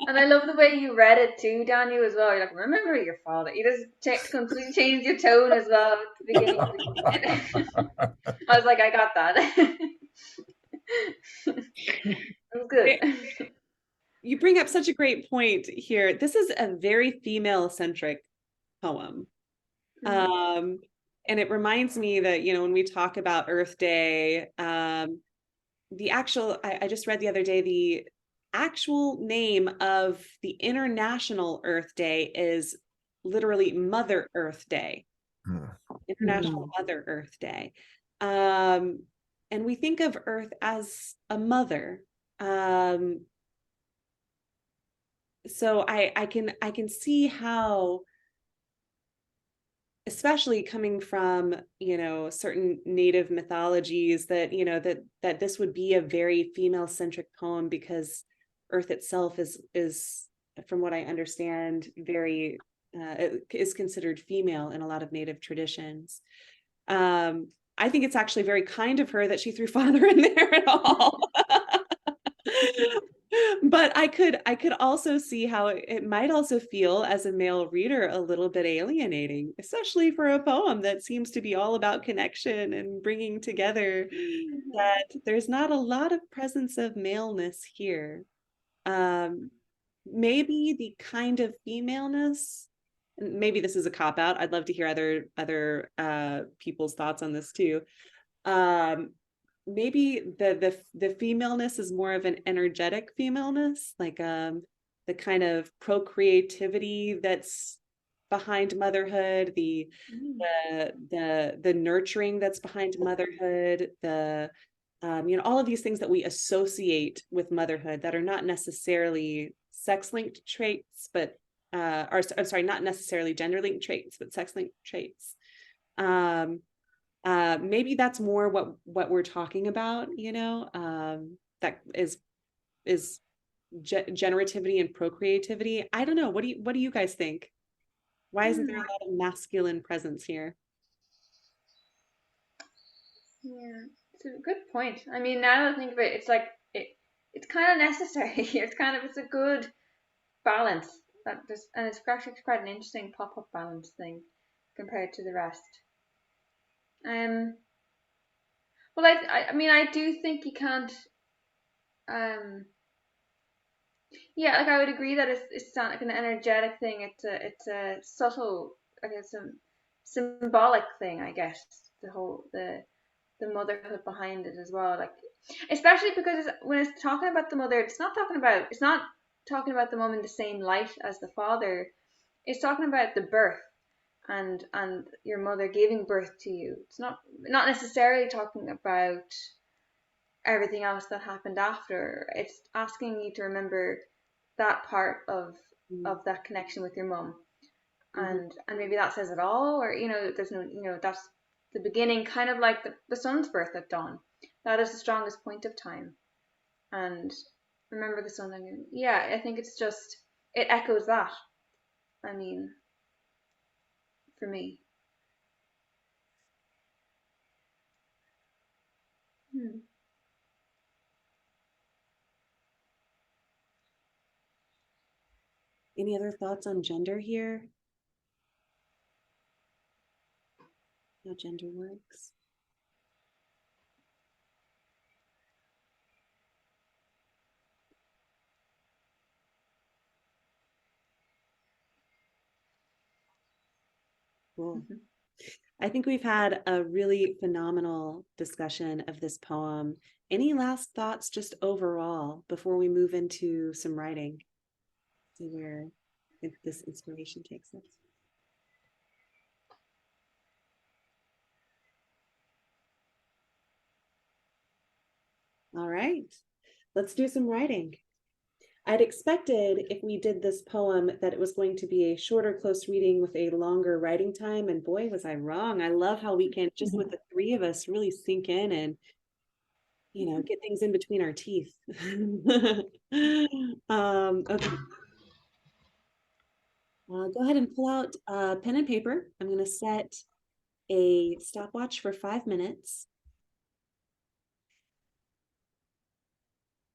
And I love the way you read it too, Daniel, as well. You're like, remember your father. You just completely changed your tone as well at the beginning. I was like, I got that. It was good. You bring up such a great point here. This is a very female-centric poem. And it reminds me that, when we talk about Earth Day, the actual, I just read the other day, the actual name of the International Earth Day is literally Mother Earth Day. International Mother Earth Day. And we think of Earth as a mother. So I can see how, especially coming from, certain Native mythologies, that, that this would be a very female-centric poem because Earth itself is, from what I understand, very, is considered female in a lot of Native traditions. I think it's actually very kind of her that she threw father in there at all. But I could also see how it might also feel as a male reader a little bit alienating, especially for a poem that seems to be all about connection and bringing together, that there's not a lot of presence of maleness here. Maybe the kind of femaleness, maybe this is a cop-out. I'd love to hear other people's thoughts on this too. maybe the femaleness is more of an energetic femaleness, like the kind of procreativity that's behind motherhood, the nurturing that's behind motherhood, the all of these things that we associate with motherhood that are not necessarily sex-linked traits, but I'm sorry, not necessarily gender-linked traits, but sex-linked traits. Maybe that's more what we're talking about, that is generativity and procreativity. I don't know. What do you guys think? Why isn't there a lot of masculine presence here? Yeah, it's a good point. I mean, now that I think of it, it's like it's kind of necessary. It's a good balance that just, and it's actually quite an interesting pop-up balance thing compared to the rest. Um, well, I mean, I do think you can't. Um, yeah, like I would agree that it's not like an energetic thing. It's a subtle, like it's a symbolic thing, I guess. The motherhood behind it as well, like especially because when it's talking about the mother, it's not talking about the mom in the same light as the father. It's talking about the birth and your mother giving birth to you. It's not necessarily talking about everything else that happened after. It's asking you to remember that part of that connection with your mom, Mhm. and maybe that says it all, or there's no, that's the beginning, kind of like the sun's birth at dawn. That is the strongest point of time, and remember the sun. And yeah, I think it's just, it echoes that. I mean, for me. Hmm. Any other thoughts on gender here? How gender works? Cool. I think we've had a really phenomenal discussion of this poem. Any last thoughts just overall before we move into some writing? See where this inspiration takes us. All right, let's do some writing. I'd expected if we did this poem that it was going to be a shorter, close reading with a longer writing time. And boy, was I wrong. I love how we can, just with the three of us, really sink in and, get things in between our teeth. Okay. Go ahead and pull out pen and paper. I'm going to set a stopwatch for 5 minutes.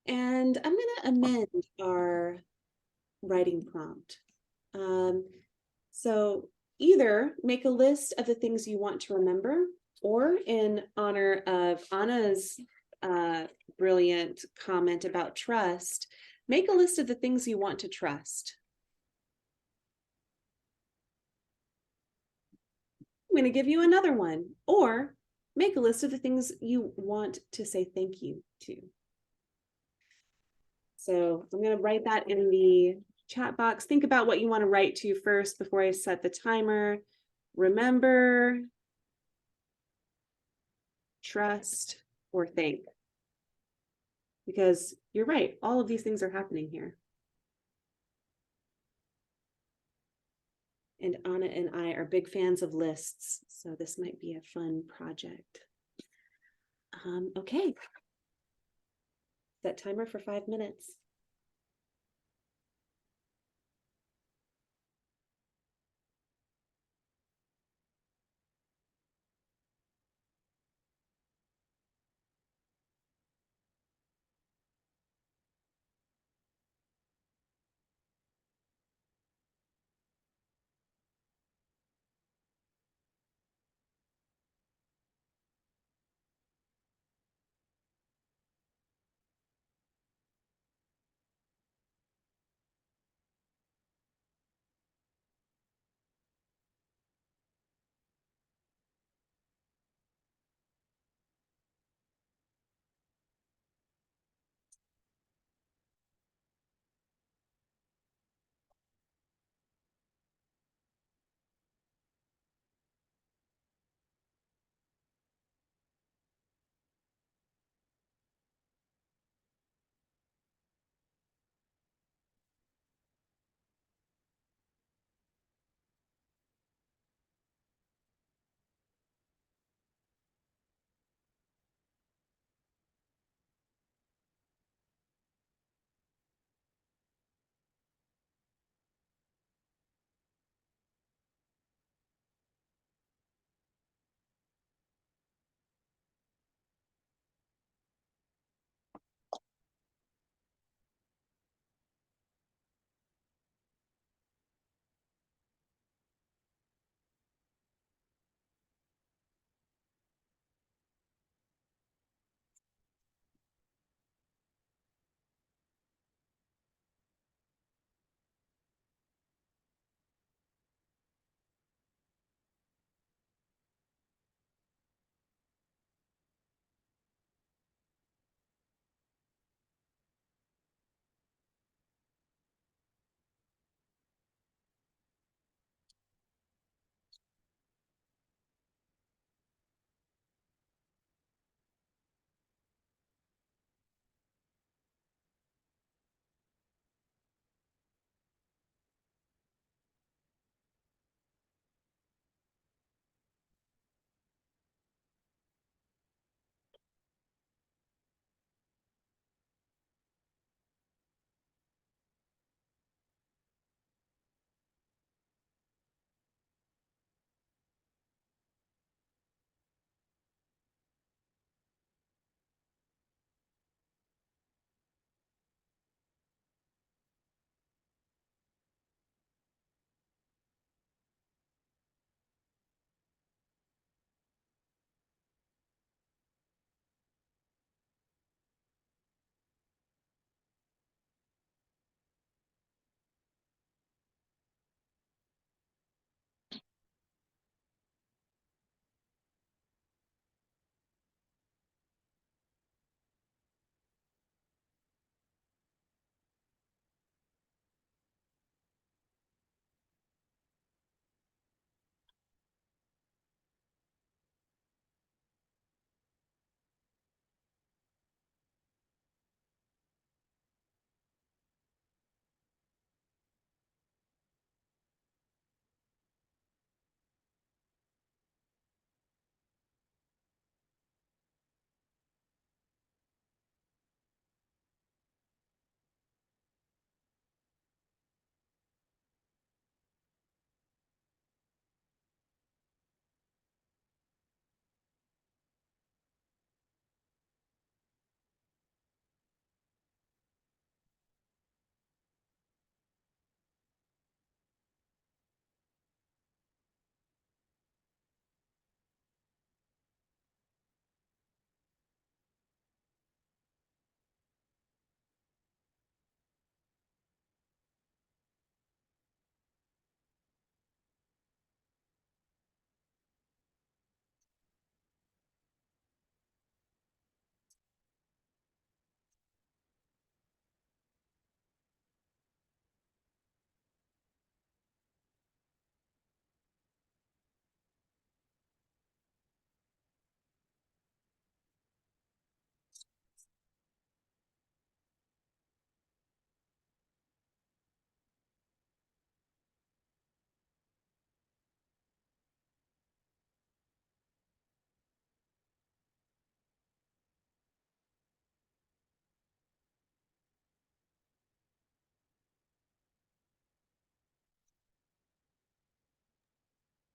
And I'm going to amend our writing prompt. So either make a list of the things you want to remember, or in honor of Anna's brilliant comment about trust, make a list of the things you want to trust. I'm going to give you another one, or make a list of the things you want to say thank you to. So I'm going to write that in the chat box. Think about what you want to write to first before I set the timer. Remember, trust, or thank. Because you're right, all of these things are happening here. And Anna and I are big fans of lists, so this might be a fun project. Okay. Set timer for 5 minutes.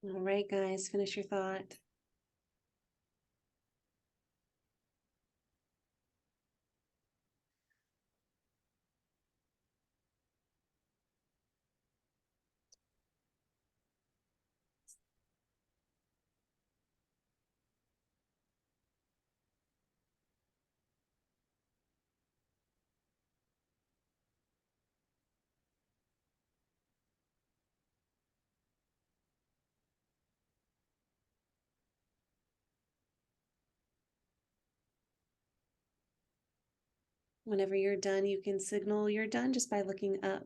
All right, guys, finish your thought. Whenever you're done, you can signal you're done just by looking up.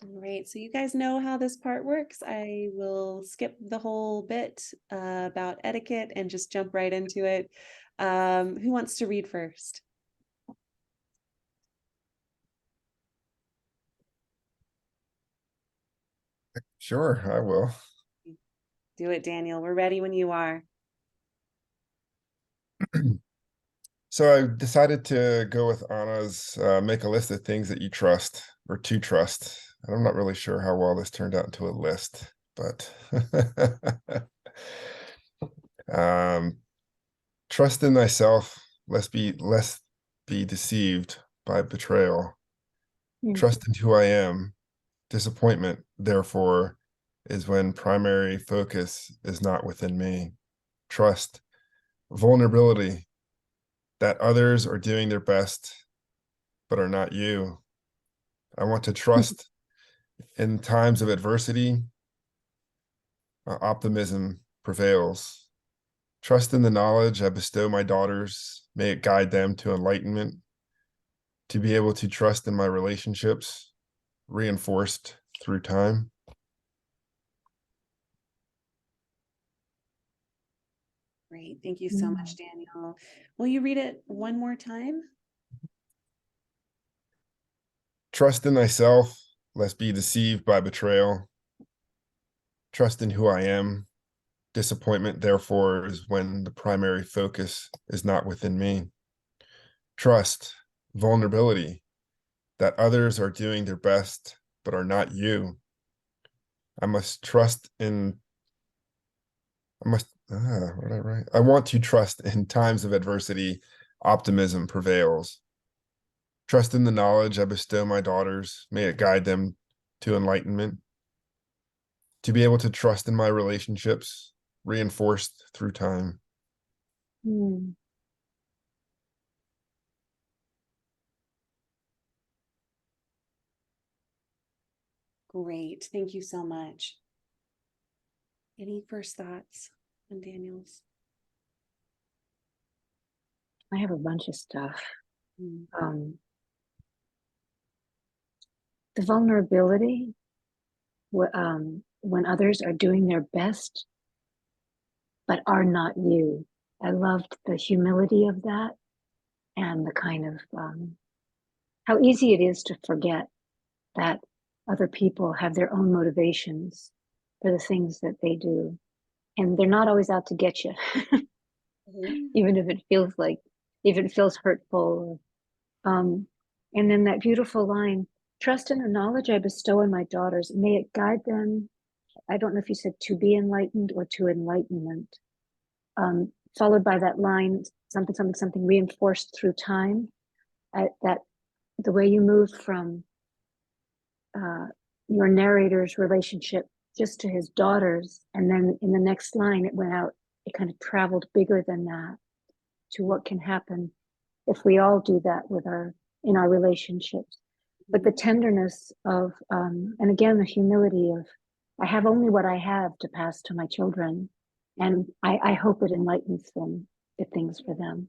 All right, so you guys know how this part works. I will skip the whole bit about etiquette and just jump right into it. Who wants to read first? Sure, I will. Do it, Daniel. We're ready when you are. So I decided to go with Anna's make a list of things that you trust or to trust. And I'm not really sure how well this turned out into a list, but um, trust in thyself, lest be deceived by betrayal. Mm. Trust in who I am. Disappointment, therefore, is when primary focus is not within me. Trust, vulnerability, that others are doing their best, but are not you. I want to trust in times of adversity, optimism prevails. Trust in the knowledge I bestow my daughters. May it guide them to enlightenment, to be able to trust in my relationships, reinforced through time. Great. Thank you so much, Daniel. Will you read it one more time? Trust in thyself, lest be deceived by betrayal. Trust in who I am. Disappointment, therefore, is when the primary focus is not within me. Trust, vulnerability, that others are doing their best, but are not you. I must trust in, what did I write? I want to trust in times of adversity, optimism prevails. Trust in the knowledge I bestow my daughters. May it guide them to enlightenment. To be able to trust in my relationships, reinforced through time. Mm. Great. Thank you so much. Any first thoughts on Daniel's? I have a bunch of stuff. Mm. The vulnerability, when others are doing their best, but are not you. I loved the humility of that and the kind of how easy it is to forget that other people have their own motivations for the things that they do. And they're not always out to get you, even if it feels like, if it feels hurtful. And then that beautiful line, trust in the knowledge I bestow on my daughters, may it guide them. I don't know if you said to be enlightened or to enlightenment. Followed by that line, something, something, something reinforced through time. That the way you moved from your narrator's relationship just to his daughters, and then in the next line, it went out, it kind of traveled bigger than that to what can happen if we all do that with in our relationships. But the tenderness of, and again, the humility of, I have only what I have to pass to my children. And I hope it enlightens them, good things for them.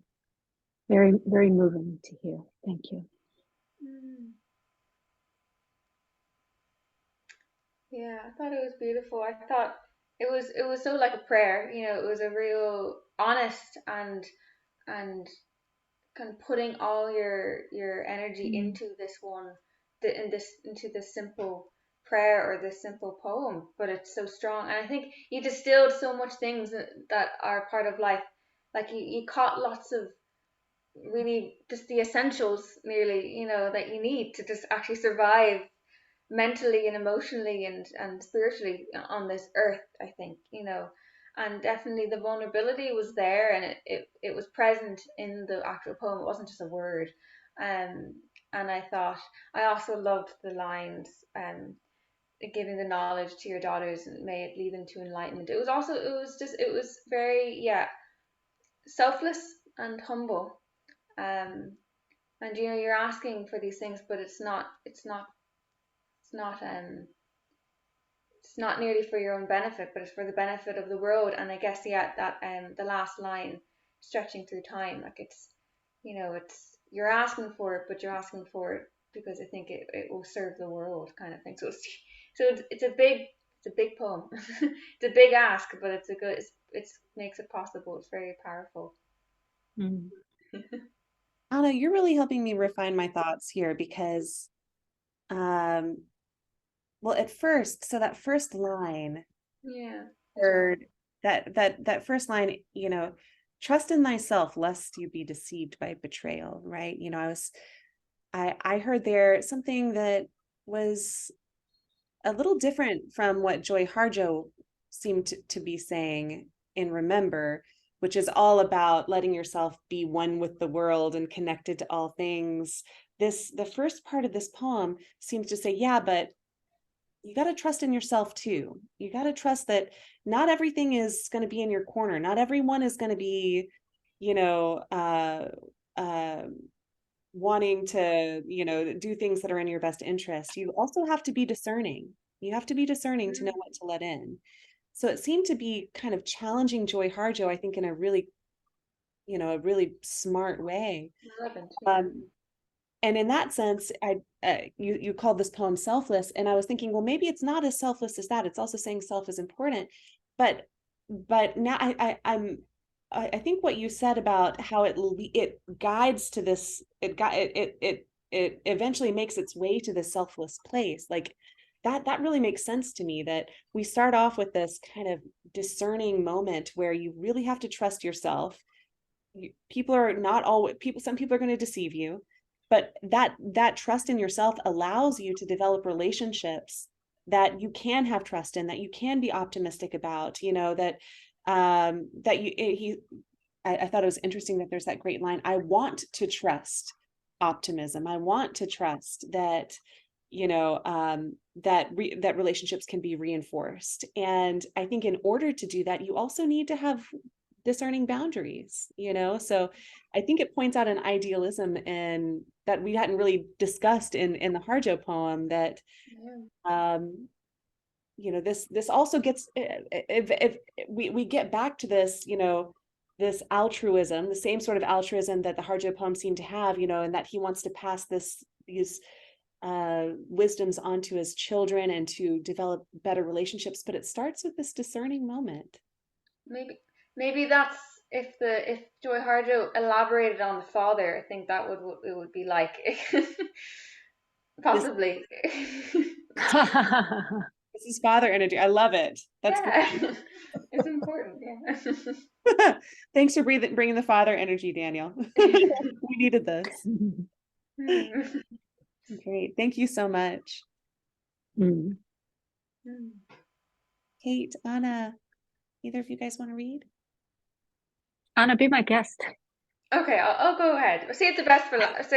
Very, very moving to hear. Thank you. Yeah, I thought it was beautiful. I thought it was so like a prayer, you know, it was a real honest and kind of putting all your energy Mm. into this one, into this simple prayer or this simple poem, but it's so strong. And I think you distilled so much things that are part of life. Like you caught lots of really just the essentials nearly, that you need to just actually survive mentally and emotionally and spiritually on this earth, I think, and definitely the vulnerability was there, and it was present in the actual poem. It wasn't just a word. And I also loved the lines, giving the knowledge to your daughters and may it lead them to enlightenment. It was very, yeah, selfless and humble. And you're asking for these things, but it's not it's not nearly for your own benefit, but it's for the benefit of the world. And I guess, yeah, that the last line, stretching through time, like it's you're asking for it, but you're asking for it because I think it will serve the world, kind of thing. It's a big poem. It's a big ask, but it's makes it possible. It's very powerful. Mm. Anna, you're really helping me refine my thoughts here because, well, at first, so that first line, Yeah. heard that first line, trust in thyself lest you be deceived by betrayal, right? I heard there something that was a little different from what Joy Harjo seemed to be saying in Remember, which is all about letting yourself be one with the world and connected to all things. The first part of this poem seems to say, yeah, but you got to trust in yourself too. You got to trust that not everything is going to be in your corner. Not everyone is going to be, you know, uh, uh, wanting to, do things that are in your best interest. You also have to be discerning. You have to be discerning to know what to let in. So it seemed to be kind of challenging Joy Harjo, I think, in a really smart way. Relevant. And in that sense, you called this poem selfless, and I was thinking, well, maybe it's not as selfless as that. It's also saying self is important, but now I think what you said about how it guides to this, it eventually makes its way to this selfless place, like that really makes sense to me, that we start off with this kind of discerning moment where you really have to trust yourself. People are not always people, some people are going to deceive you, but that trust in yourself allows you to develop relationships that you can have trust in, that you can be optimistic about, that I thought it was interesting that there's that great line, I want to trust optimism, I want to trust that, that relationships can be reinforced. And I think in order to do that, you also need to have discerning boundaries, so I think it points out an idealism and that we hadn't really discussed in the Harjo poem, that this also gets, if we get back to this, this altruism, the same sort of altruism that the Harjo poem seemed to have, and that he wants to pass these wisdoms onto his children and to develop better relationships, but it starts with this discerning moment. Maybe that's, if Joy Harjo elaborated on the father, I think that it would be like possibly. This is father energy. I love it. That's great. It's important. Yeah. Thanks for bringing the father energy, Daniel. We needed this. Great. Thank you so much. Kate, Anna, either of you guys want to read? Anna, be my guest. Okay, I'll go ahead. Save the best for last.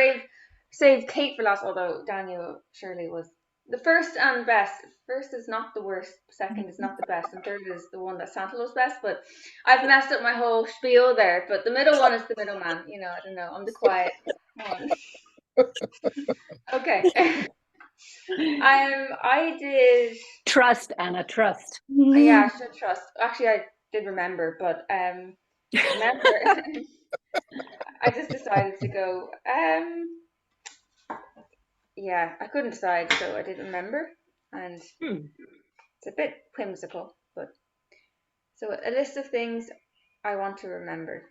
Save Kate for last. Although Daniel surely was the first and best. First is not the worst. Second is not the best, and third is the one that Santa loves best. But I've messed up my whole spiel there. But the middle one is the middleman. I don't know. I'm the quiet one. Okay. I did trust, Anna, trust. Yeah, I should trust. Actually, I did remember, but remember. I just decided to go. Yeah, I couldn't decide, so I did remember, and it's a bit whimsical, but so a list of things I want to remember.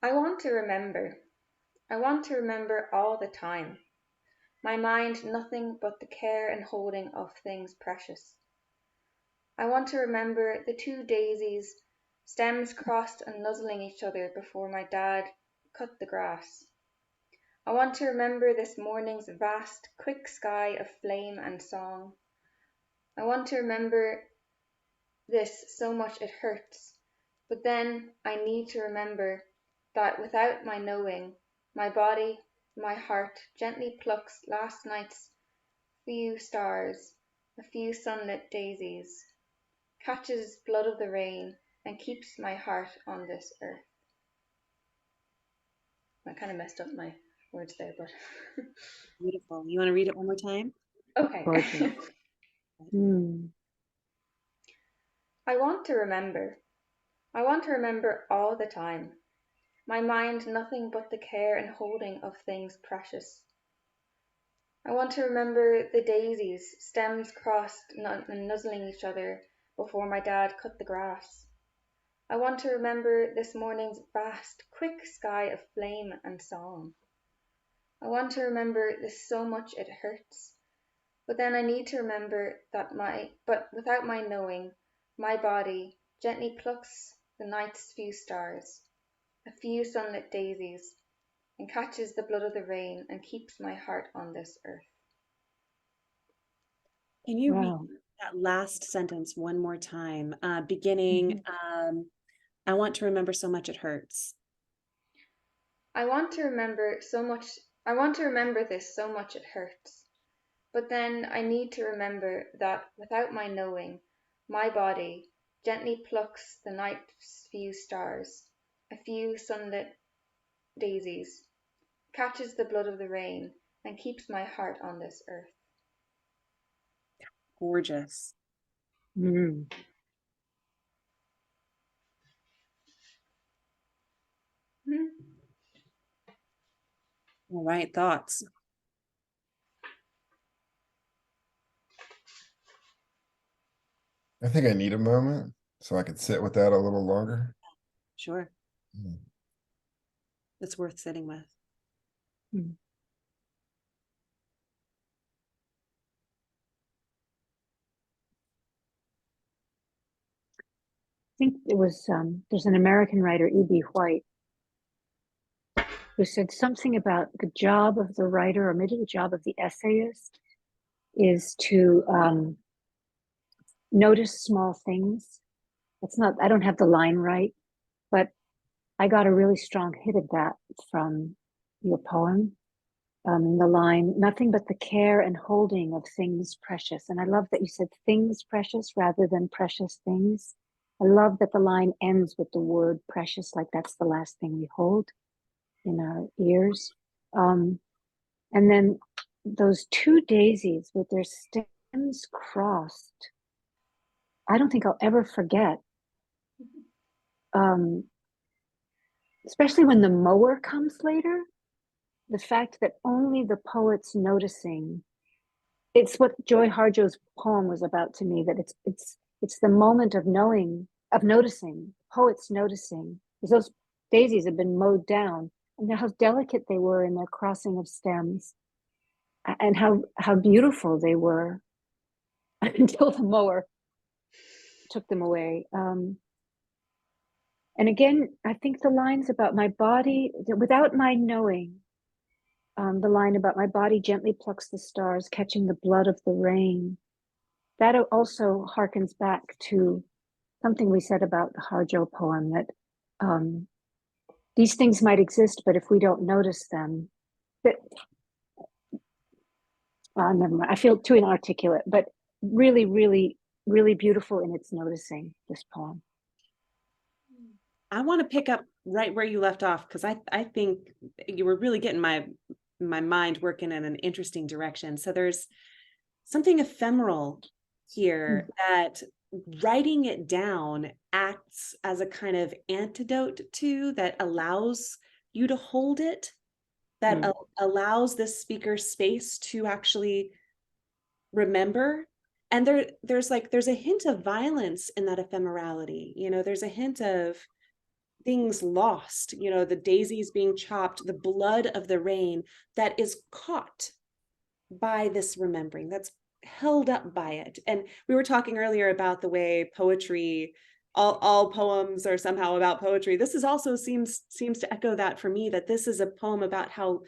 I want to remember. I want to remember all the time. My mind nothing but the care and holding of things precious. I want to remember the two daisies stems crossed and nuzzling each other before my dad cut the grass. I want to remember this morning's vast, quick sky of flame and song. I want to remember this so much it hurts, but then I need to remember that without my knowing, my body, my heart gently plucks last night's few stars, a few sunlit daisies, catches blood of the rain, and keeps my heart on this earth. I kind of messed up my words there, but Beautiful. You want to read it one more time? okay. Gorgeous. Mm. I want to remember. I want to remember all the time. My mind nothing but the care and holding of things precious. I want to remember the daisies, stems crossed and nuzzling each other before my dad cut the grass. I want to remember this morning's vast, quick sky of flame and song. I want to remember this so much it hurts, but then I need to remember that but without my knowing, my body gently plucks the night's few stars, a few sunlit daisies, and catches the blood of the rain and keeps my heart on this earth. Can you read Wow. that last sentence one more time? Beginning, I want to remember so much it hurts. I want to remember this so much it hurts. But then I need to remember that without my knowing, my body gently plucks the night's few stars, a few sunlit daisies, catches the blood of the rain, and keeps my heart on this earth. Gorgeous. Mm. Hmm. All right, thoughts. I think I need a moment so I could sit with that a little longer. Sure. Mm. It's worth sitting with. Mm. I think it was, there's an American writer, E.B. White, who said something about the job of the writer, or maybe the job of the essayist, is to notice small things. It's not, I don't have the line right, but I got a really strong hit of that from your poem. The line, nothing but the care and holding of things precious. And I love that you said things precious rather than precious things. I love that the line ends with the word precious, like that's the last thing we hold in our ears. And then those two daisies with their stems crossed, I don't think I'll ever forget. Especially when the mower comes later, the fact that only the poet's noticing. It's what Joy Harjo's poem was about to me, that it's the moment of knowing, of noticing, poets noticing, because those daisies have been mowed down, and how delicate they were in their crossing of stems, and how beautiful they were until the mower took them away. And again, I think the lines about my body, without my knowing, the line about my body gently plucks the stars, catching the blood of the rain, that also harkens back to something we said about the Harjo poem, that these things might exist, but if we don't notice them, that never mind. I feel too inarticulate, but really, really, really beautiful in its noticing, this poem. I want to pick up right where you left off, because I think you were really getting my mind working in an interesting direction. So there's something ephemeral here that writing it down acts as a kind of antidote to, that allows you to hold it, that allows this speaker space to actually remember. And there's a hint of violence in that ephemerality. There's a hint of things lost, the daisies being chopped, the blood of the rain that is caught by this remembering, that's held up by it. And we were talking earlier about the way poetry all poems are somehow about poetry. This is also seems to echo that for me, that this is a poem about how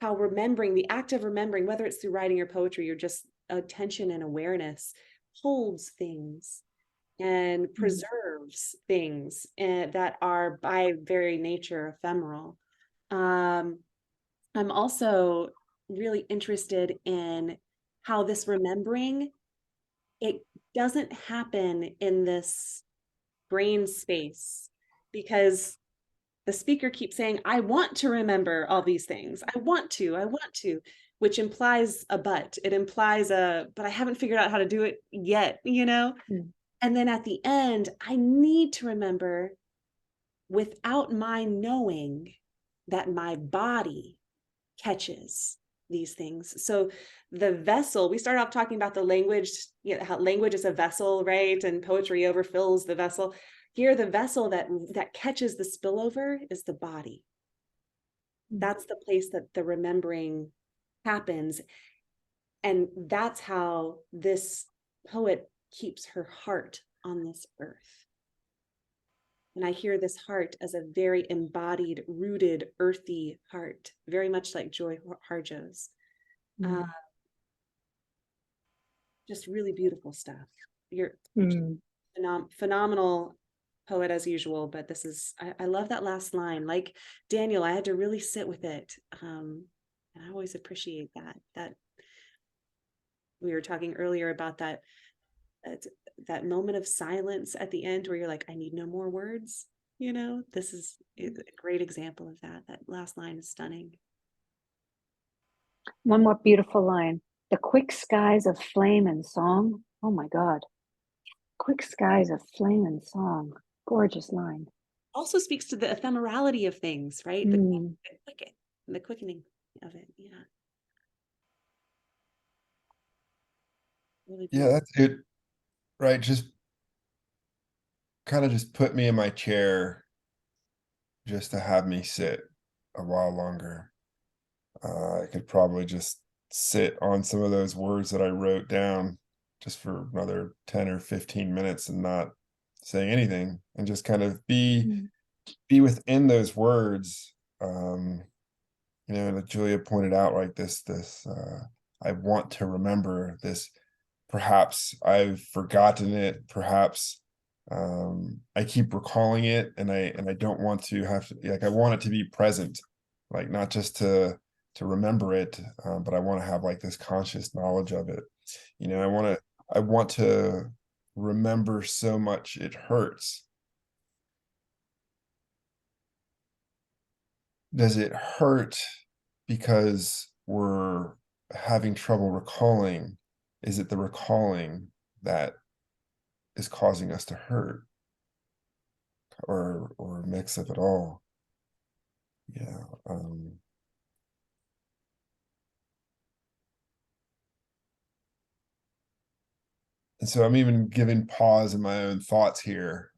remembering, the act of remembering, whether it's through writing or poetry or just attention and awareness, holds things and preserves things that are by very nature ephemeral. I'm also really interested in how this remembering, it doesn't happen in this brain space, because the speaker keeps saying, I want to remember all these things. I want to, which implies a but. It implies but I haven't figured out how to do it yet, you know? Mm. And then at the end, I need to remember without my knowing that my body catches these things. So the vessel, we started off talking about the language, how language is a vessel, right? And poetry overfills the vessel. Here, the vessel that catches the spillover is the body. That's the place that the remembering happens. And that's how this poet keeps her heart on this earth. And I hear this heart as a very embodied, rooted, earthy heart, very much like Joy Harjo's. Just really beautiful stuff. You're phenomenal poet as usual, but this is, I love that last line. Like Daniel, I had to really sit with it. And I always appreciate that we were talking earlier about that moment of silence at the end where you're like, I need no more words. This is a great example of that. That last line is stunning. One more beautiful line. The quick skies of flame and song. Oh my God. Quick skies of flame and song. Gorgeous line. Also speaks to the ephemerality of things, right? The quickening of it. Yeah. Really Yeah, that's it. Right. Just kind of just put me in my chair just to have me sit a while longer. I could probably just sit on some of those words that I wrote down just for another 10 or 15 minutes and not say anything, and just kind of be within those words. That Julia pointed out, like this I want to remember this. Perhaps I've forgotten it. Perhaps I keep recalling it, and I don't want to have to, like, I want it to be present, like not just to remember it, but I want to have like this conscious knowledge of it. I want to remember so much it hurts. Does it hurt because we're having trouble recalling? Is it the recalling that is causing us to hurt, or a mix of it all? Yeah. And so I'm even giving pause in my own thoughts here.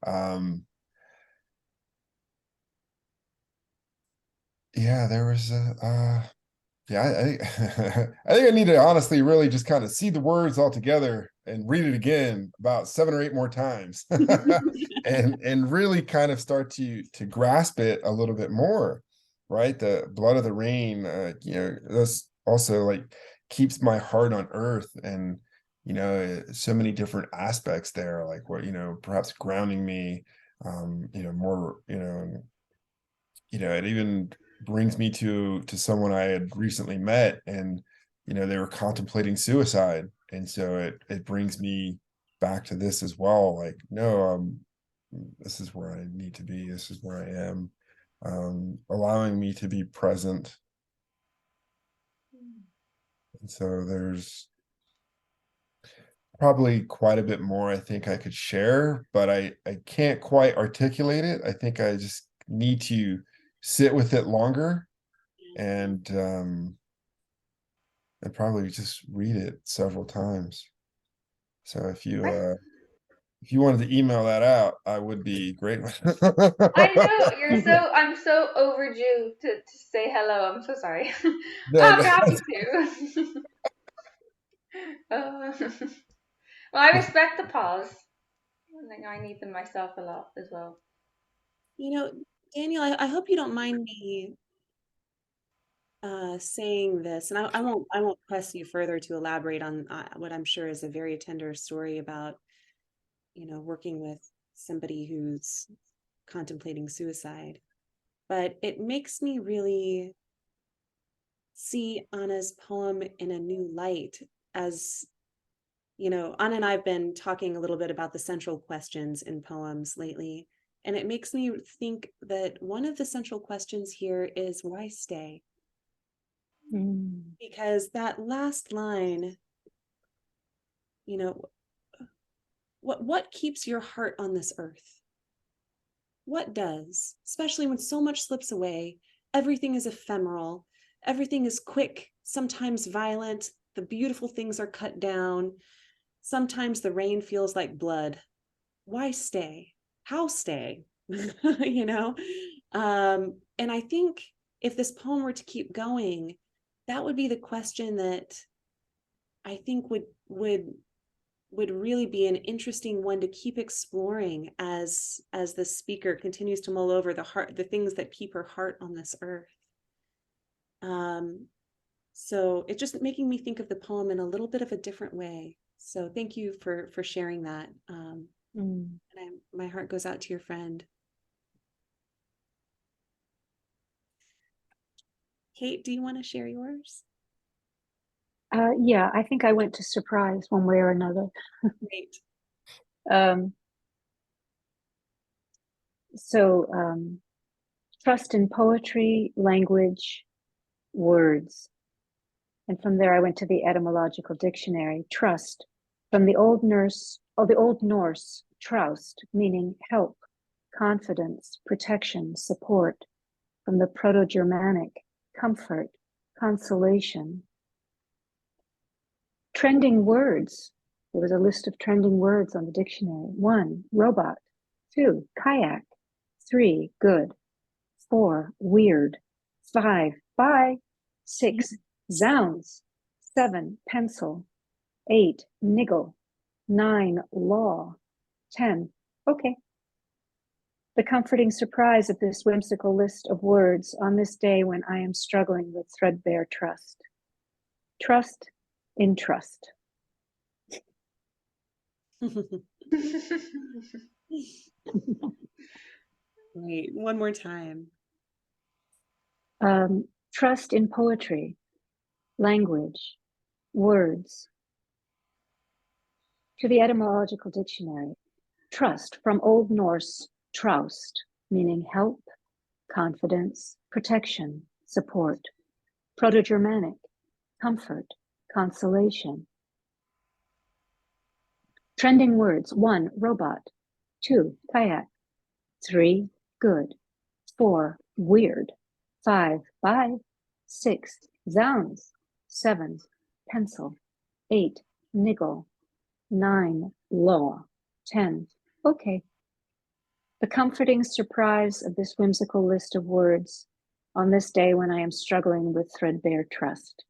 Yeah, there was I I think I need to honestly really just kind of see the words all together and read it again about 7 or 8 more times and really kind of start to grasp it a little bit more, right? The blood of the rain, this also like keeps my heart on earth, and so many different aspects there, like what, perhaps grounding me, more, it even brings me to someone I had recently met, and they were contemplating suicide, and so it brings me back to this as well, like, no, this is where I need to be, this is where I am, allowing me to be present. And so there's probably quite a bit more I think I could share, but I can't quite articulate it. I think I just need to sit with it longer, and probably just read it several times. So if you wanted to email that out, I would be great. I know I'm so overdue to say hello. I'm so sorry. No, I'm no. happy to. Well, I respect the pause. I think I need them myself a lot as well. You know, Daniel, I hope you don't mind me saying this, and I won't press you further to elaborate on what I'm sure is a very tender story about, working with somebody who's contemplating suicide. But it makes me really see Anna's poem in a new light. As Anna and I've been talking a little bit about the central questions in poems lately, and it makes me think that one of the central questions here is why stay? Because that last line, you know, what keeps your heart on this earth? What does? Especially when so much slips away, everything is ephemeral, everything is quick, sometimes violent, the beautiful things are cut down, sometimes the rain feels like blood. Why stay? How stay? And I think if this poem were to keep going, that would be the question that I think would really be an interesting one to keep exploring as the speaker continues to mull over the things that keep her heart on this earth. So it's just making me think of the poem in a little bit of a different way. So thank you for sharing that. And my heart goes out to your friend. Kate, do you want to share yours? Yeah, I think I went to surprise one way or another. Great. Trust in poetry, language, words. And from there I went to the etymological dictionary. Trust, from the Old Norse, traust, meaning help, confidence, protection, support. From the Proto-Germanic, comfort, consolation. Trending words. There was a list of trending words on the dictionary. 1, robot. 2, kayak. 3, good. 4, weird. 5, bye. 6, zounds. 7, pencil. 8, niggle. 9, law. 10, okay. The comforting surprise of this whimsical list of words on this day when I am struggling with threadbare trust. Trust in trust. Great. One more time. Trust in poetry, language, words. To the etymological dictionary, trust, from Old Norse traust, meaning help, confidence, protection, support. Proto-Germanic, comfort, consolation. Trending words: 1, robot. 2, kayak. 3, good. 4, weird. 5, bye. 6, zounds. 7, pencil. 8, niggle. 9, law. 10, okay. The comforting surprise of this whimsical list of words on this day when I am struggling with threadbare trust.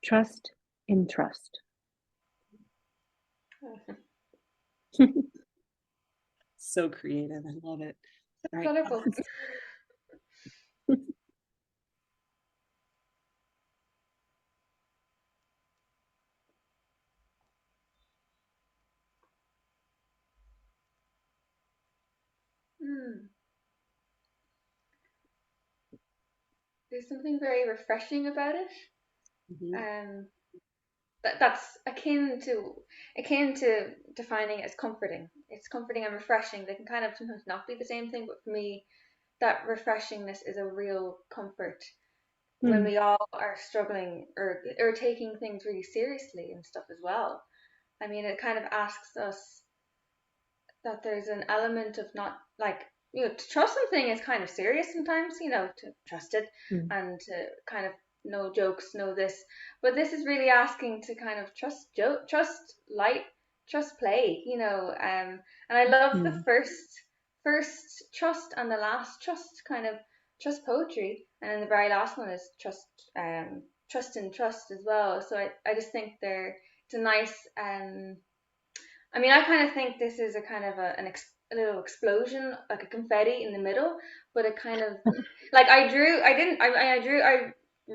Trust in trust. So creative. I love it. All right. Colorful. There's something very refreshing about it. Mm-hmm. That's akin to defining it as comforting. It's comforting and refreshing. They can kind of sometimes not be the same thing, but for me, that refreshingness is a real comfort when we all are struggling or taking things really seriously and stuff as well. I mean, it kind of asks us that there's an element of not like, to trust something is kind of serious sometimes, to trust it and to kind of no jokes, no this. But this is really asking to kind of trust light, trust play, and I love the first trust and the last trust, kind of trust poetry, and then the very last one is trust and trust as well. So I just think it's a nice I mean, I kind of think this is a kind of a little explosion, like a confetti in the middle, but it kind of like I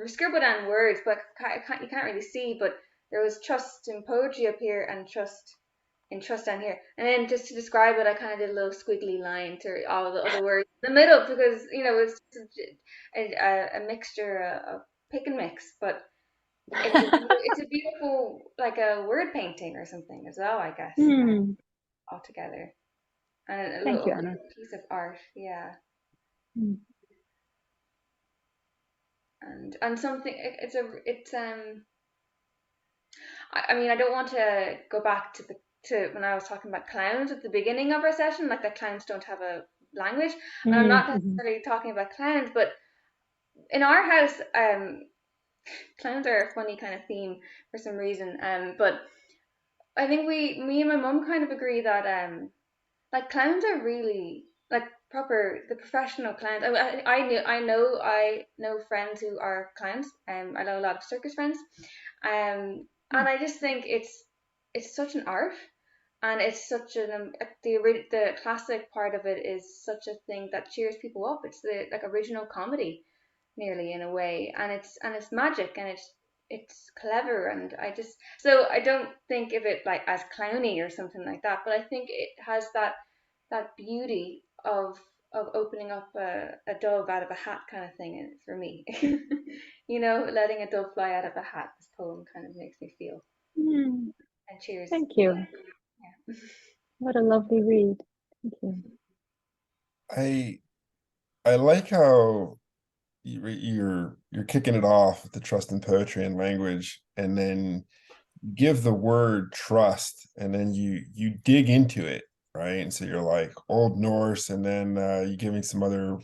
scribbled down words, but you can't really see. But there was trust in poetry up here and trust down here, and then just to describe it, I kind of did a little squiggly line to all the other words in the middle because it's a mixture, a pick and mix, but. It's a beautiful, like a word painting or something as well, I guess, Hmm. altogether. And a Thank you, little Anna. piece of art, yeah. Hmm. And something I mean, I don't want to go back to when I was talking about clowns at the beginning of our session, like that clowns don't have a language. And I'm not Mm-hmm. necessarily talking about clowns, but in our house, clowns are a funny kind of theme for some reason. But I think me and my mum kind of agree that like clowns are really like proper the professional clowns. I know friends who are clowns. I know a lot of circus friends. And I just think it's such an art, and it's such the classic part of it is such a thing that cheers people up. It's the like original comedy, nearly in a way, and it's magic, and it's clever, and I don't think of it like as clowny or something like that, but I think it has that beauty of opening up a dove out of a hat kind of thing for me. Letting a dove fly out of a hat, this poem kind of makes me feel, Hmm. and cheers. Thank you. Yeah. What a lovely read. Thank you. I like how you're kicking it off with the trust in poetry and language, and then give the word trust, and then you dig into it, right? And so you're like Old Norse, and then you give me some other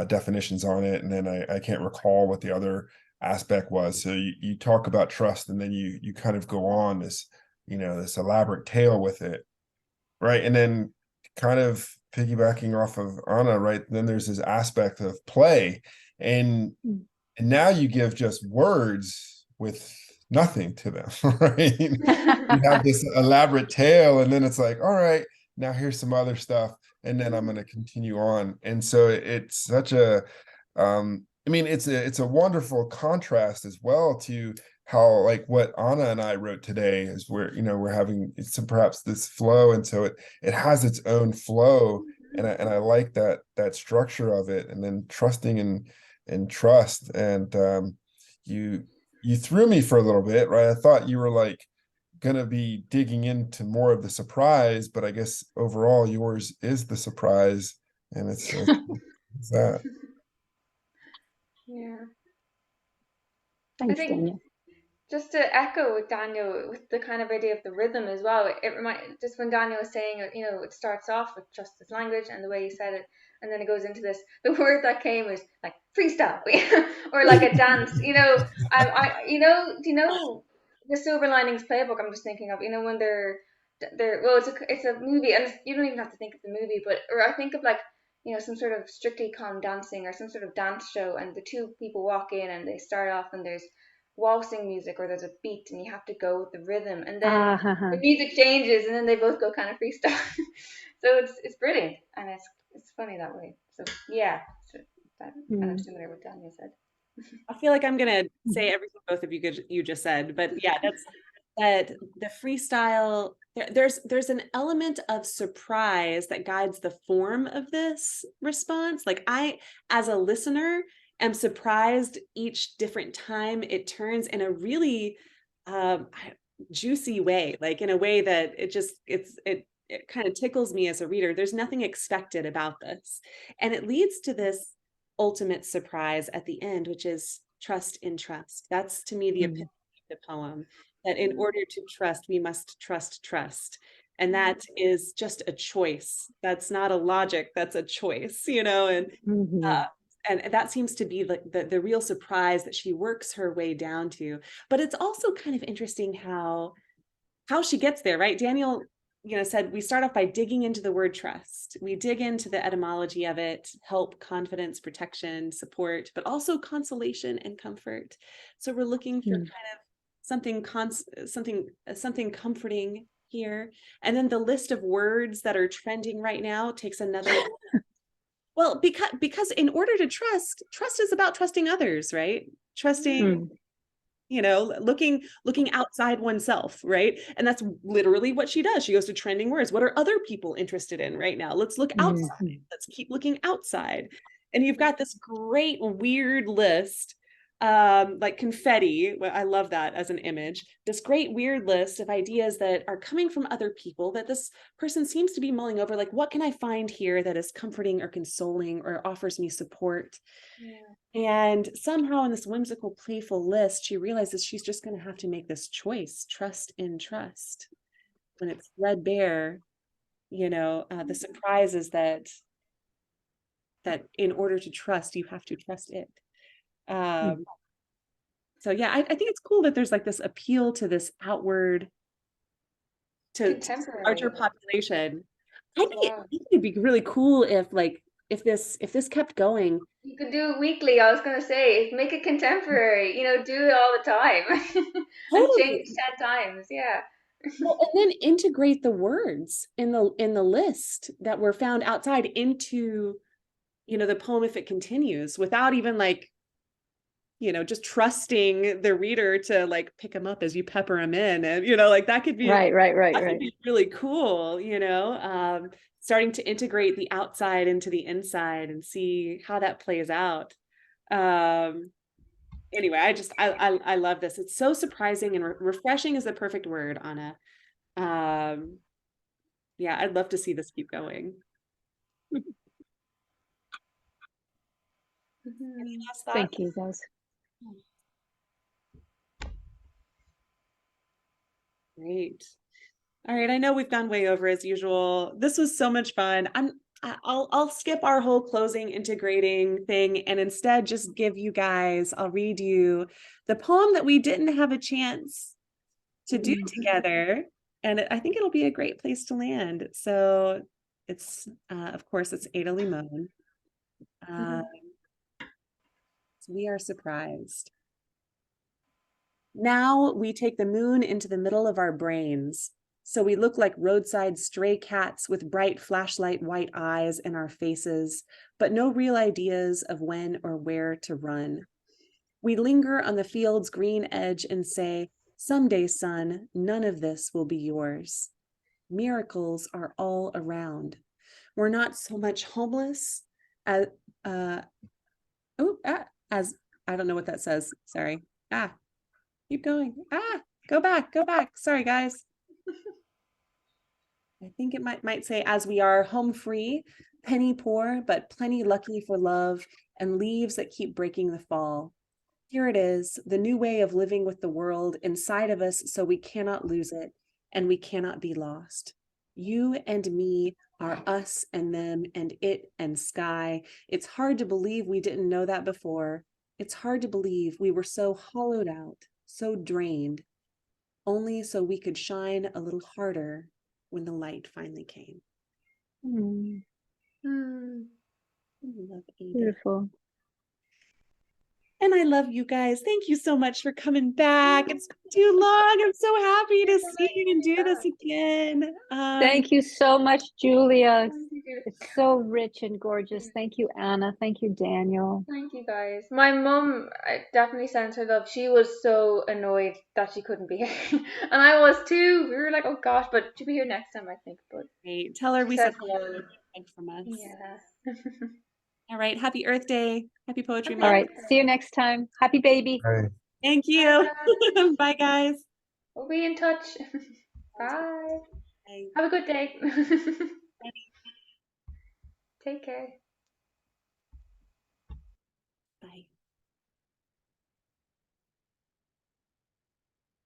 definitions on it, and then I can't recall what the other aspect was. So you talk about trust, and then you kind of go on this this elaborate tale with it, right? And then kind of piggybacking off of Anna, right? Then there's this aspect of play, and Mm. and now you give just words with nothing to them, right? You have this elaborate tale, and then it's like, all right, now here's some other stuff, and then I'm going to continue on. And so it's such a I mean, it's a wonderful contrast as well to how like what Anna and I wrote today is where we're having perhaps this flow, and so it has its own flow, and I like that structure of it, and then trusting and trust. And you threw me for a little bit, right? I thought you were like gonna be digging into more of the surprise, but I guess overall yours is the surprise, and it's that. Yeah. I Thanks, think Daniel. just to echo with Daniel with the kind of idea of the rhythm as well, it reminds just when Daniel was saying, it starts off with just this language and the way he said it, and then it goes into this. The word that came was like freestyle, or like a dance. Do you know the Silver Linings Playbook? I'm just thinking of when they're well, it's a movie, and you don't even have to think of the movie, or I think of like some sort of Strictly Come Dancing or some sort of dance show, and the two people walk in and they start off and there's waltzing music or there's a beat and you have to go with the rhythm, and then Ah, ha, ha. the music changes and then they both go kind of freestyle. So it's brilliant, and it's funny that way. So yeah, so that kind of Mm. similar what Daniel said. I feel like I'm gonna Mm-hmm. say everything both of you just said, but yeah, that the freestyle, there's an element of surprise that guides the form of this response. Like I, as a listener, am surprised each different time it turns in a really juicy way, like in a way that it kind of tickles me as a reader. There's nothing expected about this, and it leads to this ultimate surprise at the end, which is trust in trust. That's to me the epitome of the poem, that in order to trust, we must trust. And that is just a choice. That's not a logic, that's a choice, and Mm-hmm. and that seems to be the real surprise that she works her way down to. But it's also kind of interesting how she gets there, right? Daniel said we start off by digging into the word trust. We dig into the etymology of it: help, confidence, protection, support, but also consolation and comfort. So we're looking for kind of something comforting here. And then the list of words that are trending right now takes another. Well, because in order to trust is about trusting others, right? Trusting, looking outside oneself, right? And that's literally what she does. She goes to trending words. What are other people interested in right now? Let's look outside. Let's keep looking outside. And you've got this great weird list, like confetti. I love that as an image. This great weird list of ideas that are coming from other people that this person seems to be mulling over. Like, what can I find here that is comforting or consoling or offers me support? And somehow in this whimsical, playful list, she realizes she's just going to have to make this choice, trust in trust. When it's threadbare, the surprise is that in order to trust, you have to trust it. So yeah, I think it's cool that there's like this appeal to this outward, to larger population. I think it'd be really cool if this kept going. You could do it weekly. I was going to say, make it contemporary, do it all the time. And change 10 times. Yeah. Well, and then integrate the words in the list that were found outside into, the poem if it continues, without even just trusting the reader to pick them up as you pepper them in, and that could be could be really cool. Starting to integrate the outside into the inside and see how that plays out. Anyway, I love this. It's so surprising, and refreshing is the perfect word, Anna. Yeah, I'd love to see this keep going. Any last thoughts? Thank you, guys. Great. All right, I know we've gone way over as usual. This was so much fun. I'll skip our whole closing integrating thing and instead just give you guys, I'll read you the poem that we didn't have a chance to do together. And I think it'll be a great place to land. So it's, of course, it's Ada Limon. So We Are Surprised. Now we take the moon into the middle of our brains, so we look like roadside stray cats with bright flashlight white eyes in our faces, but no real ideas of when or where to run. We linger on the field's green edge and say, someday, son, none of this will be yours. Miracles are all around. We're not so much homeless as, I don't know what that says. Sorry. Keep going. Go back. Sorry, guys. I think it might say, as we are home free, penny poor, but plenty lucky for love and leaves that keep breaking the fall. Here it is, the new way of living with the world inside of us, so we cannot lose it and we cannot be lost. You and me are us and them and it and sky. It's hard to believe we didn't know that before. It's hard to believe we were so hollowed out, so drained, only so we could shine a little harder when the light finally came. Love Ada. Beautiful. And I love you guys. Thank you so much for coming back. It's been too long. I'm so happy to see you and do this again. Thank you so much, Julia. It's so rich and gorgeous. Thank you, Anna. Thank you, Daniel. Thank you, guys. My mum definitely sends her love. She was so annoyed that she couldn't be here. And I was too. We were like, oh gosh, but she'll be here next time, I think. But great. Tell her we said hello from us. Yeah. All right. Happy Earth Day. Happy Poetry Month. All right. See you next time. Happy baby. Right. Thank you. Bye, guys. We'll be in touch. Bye. Bye. Have a good day. Take care.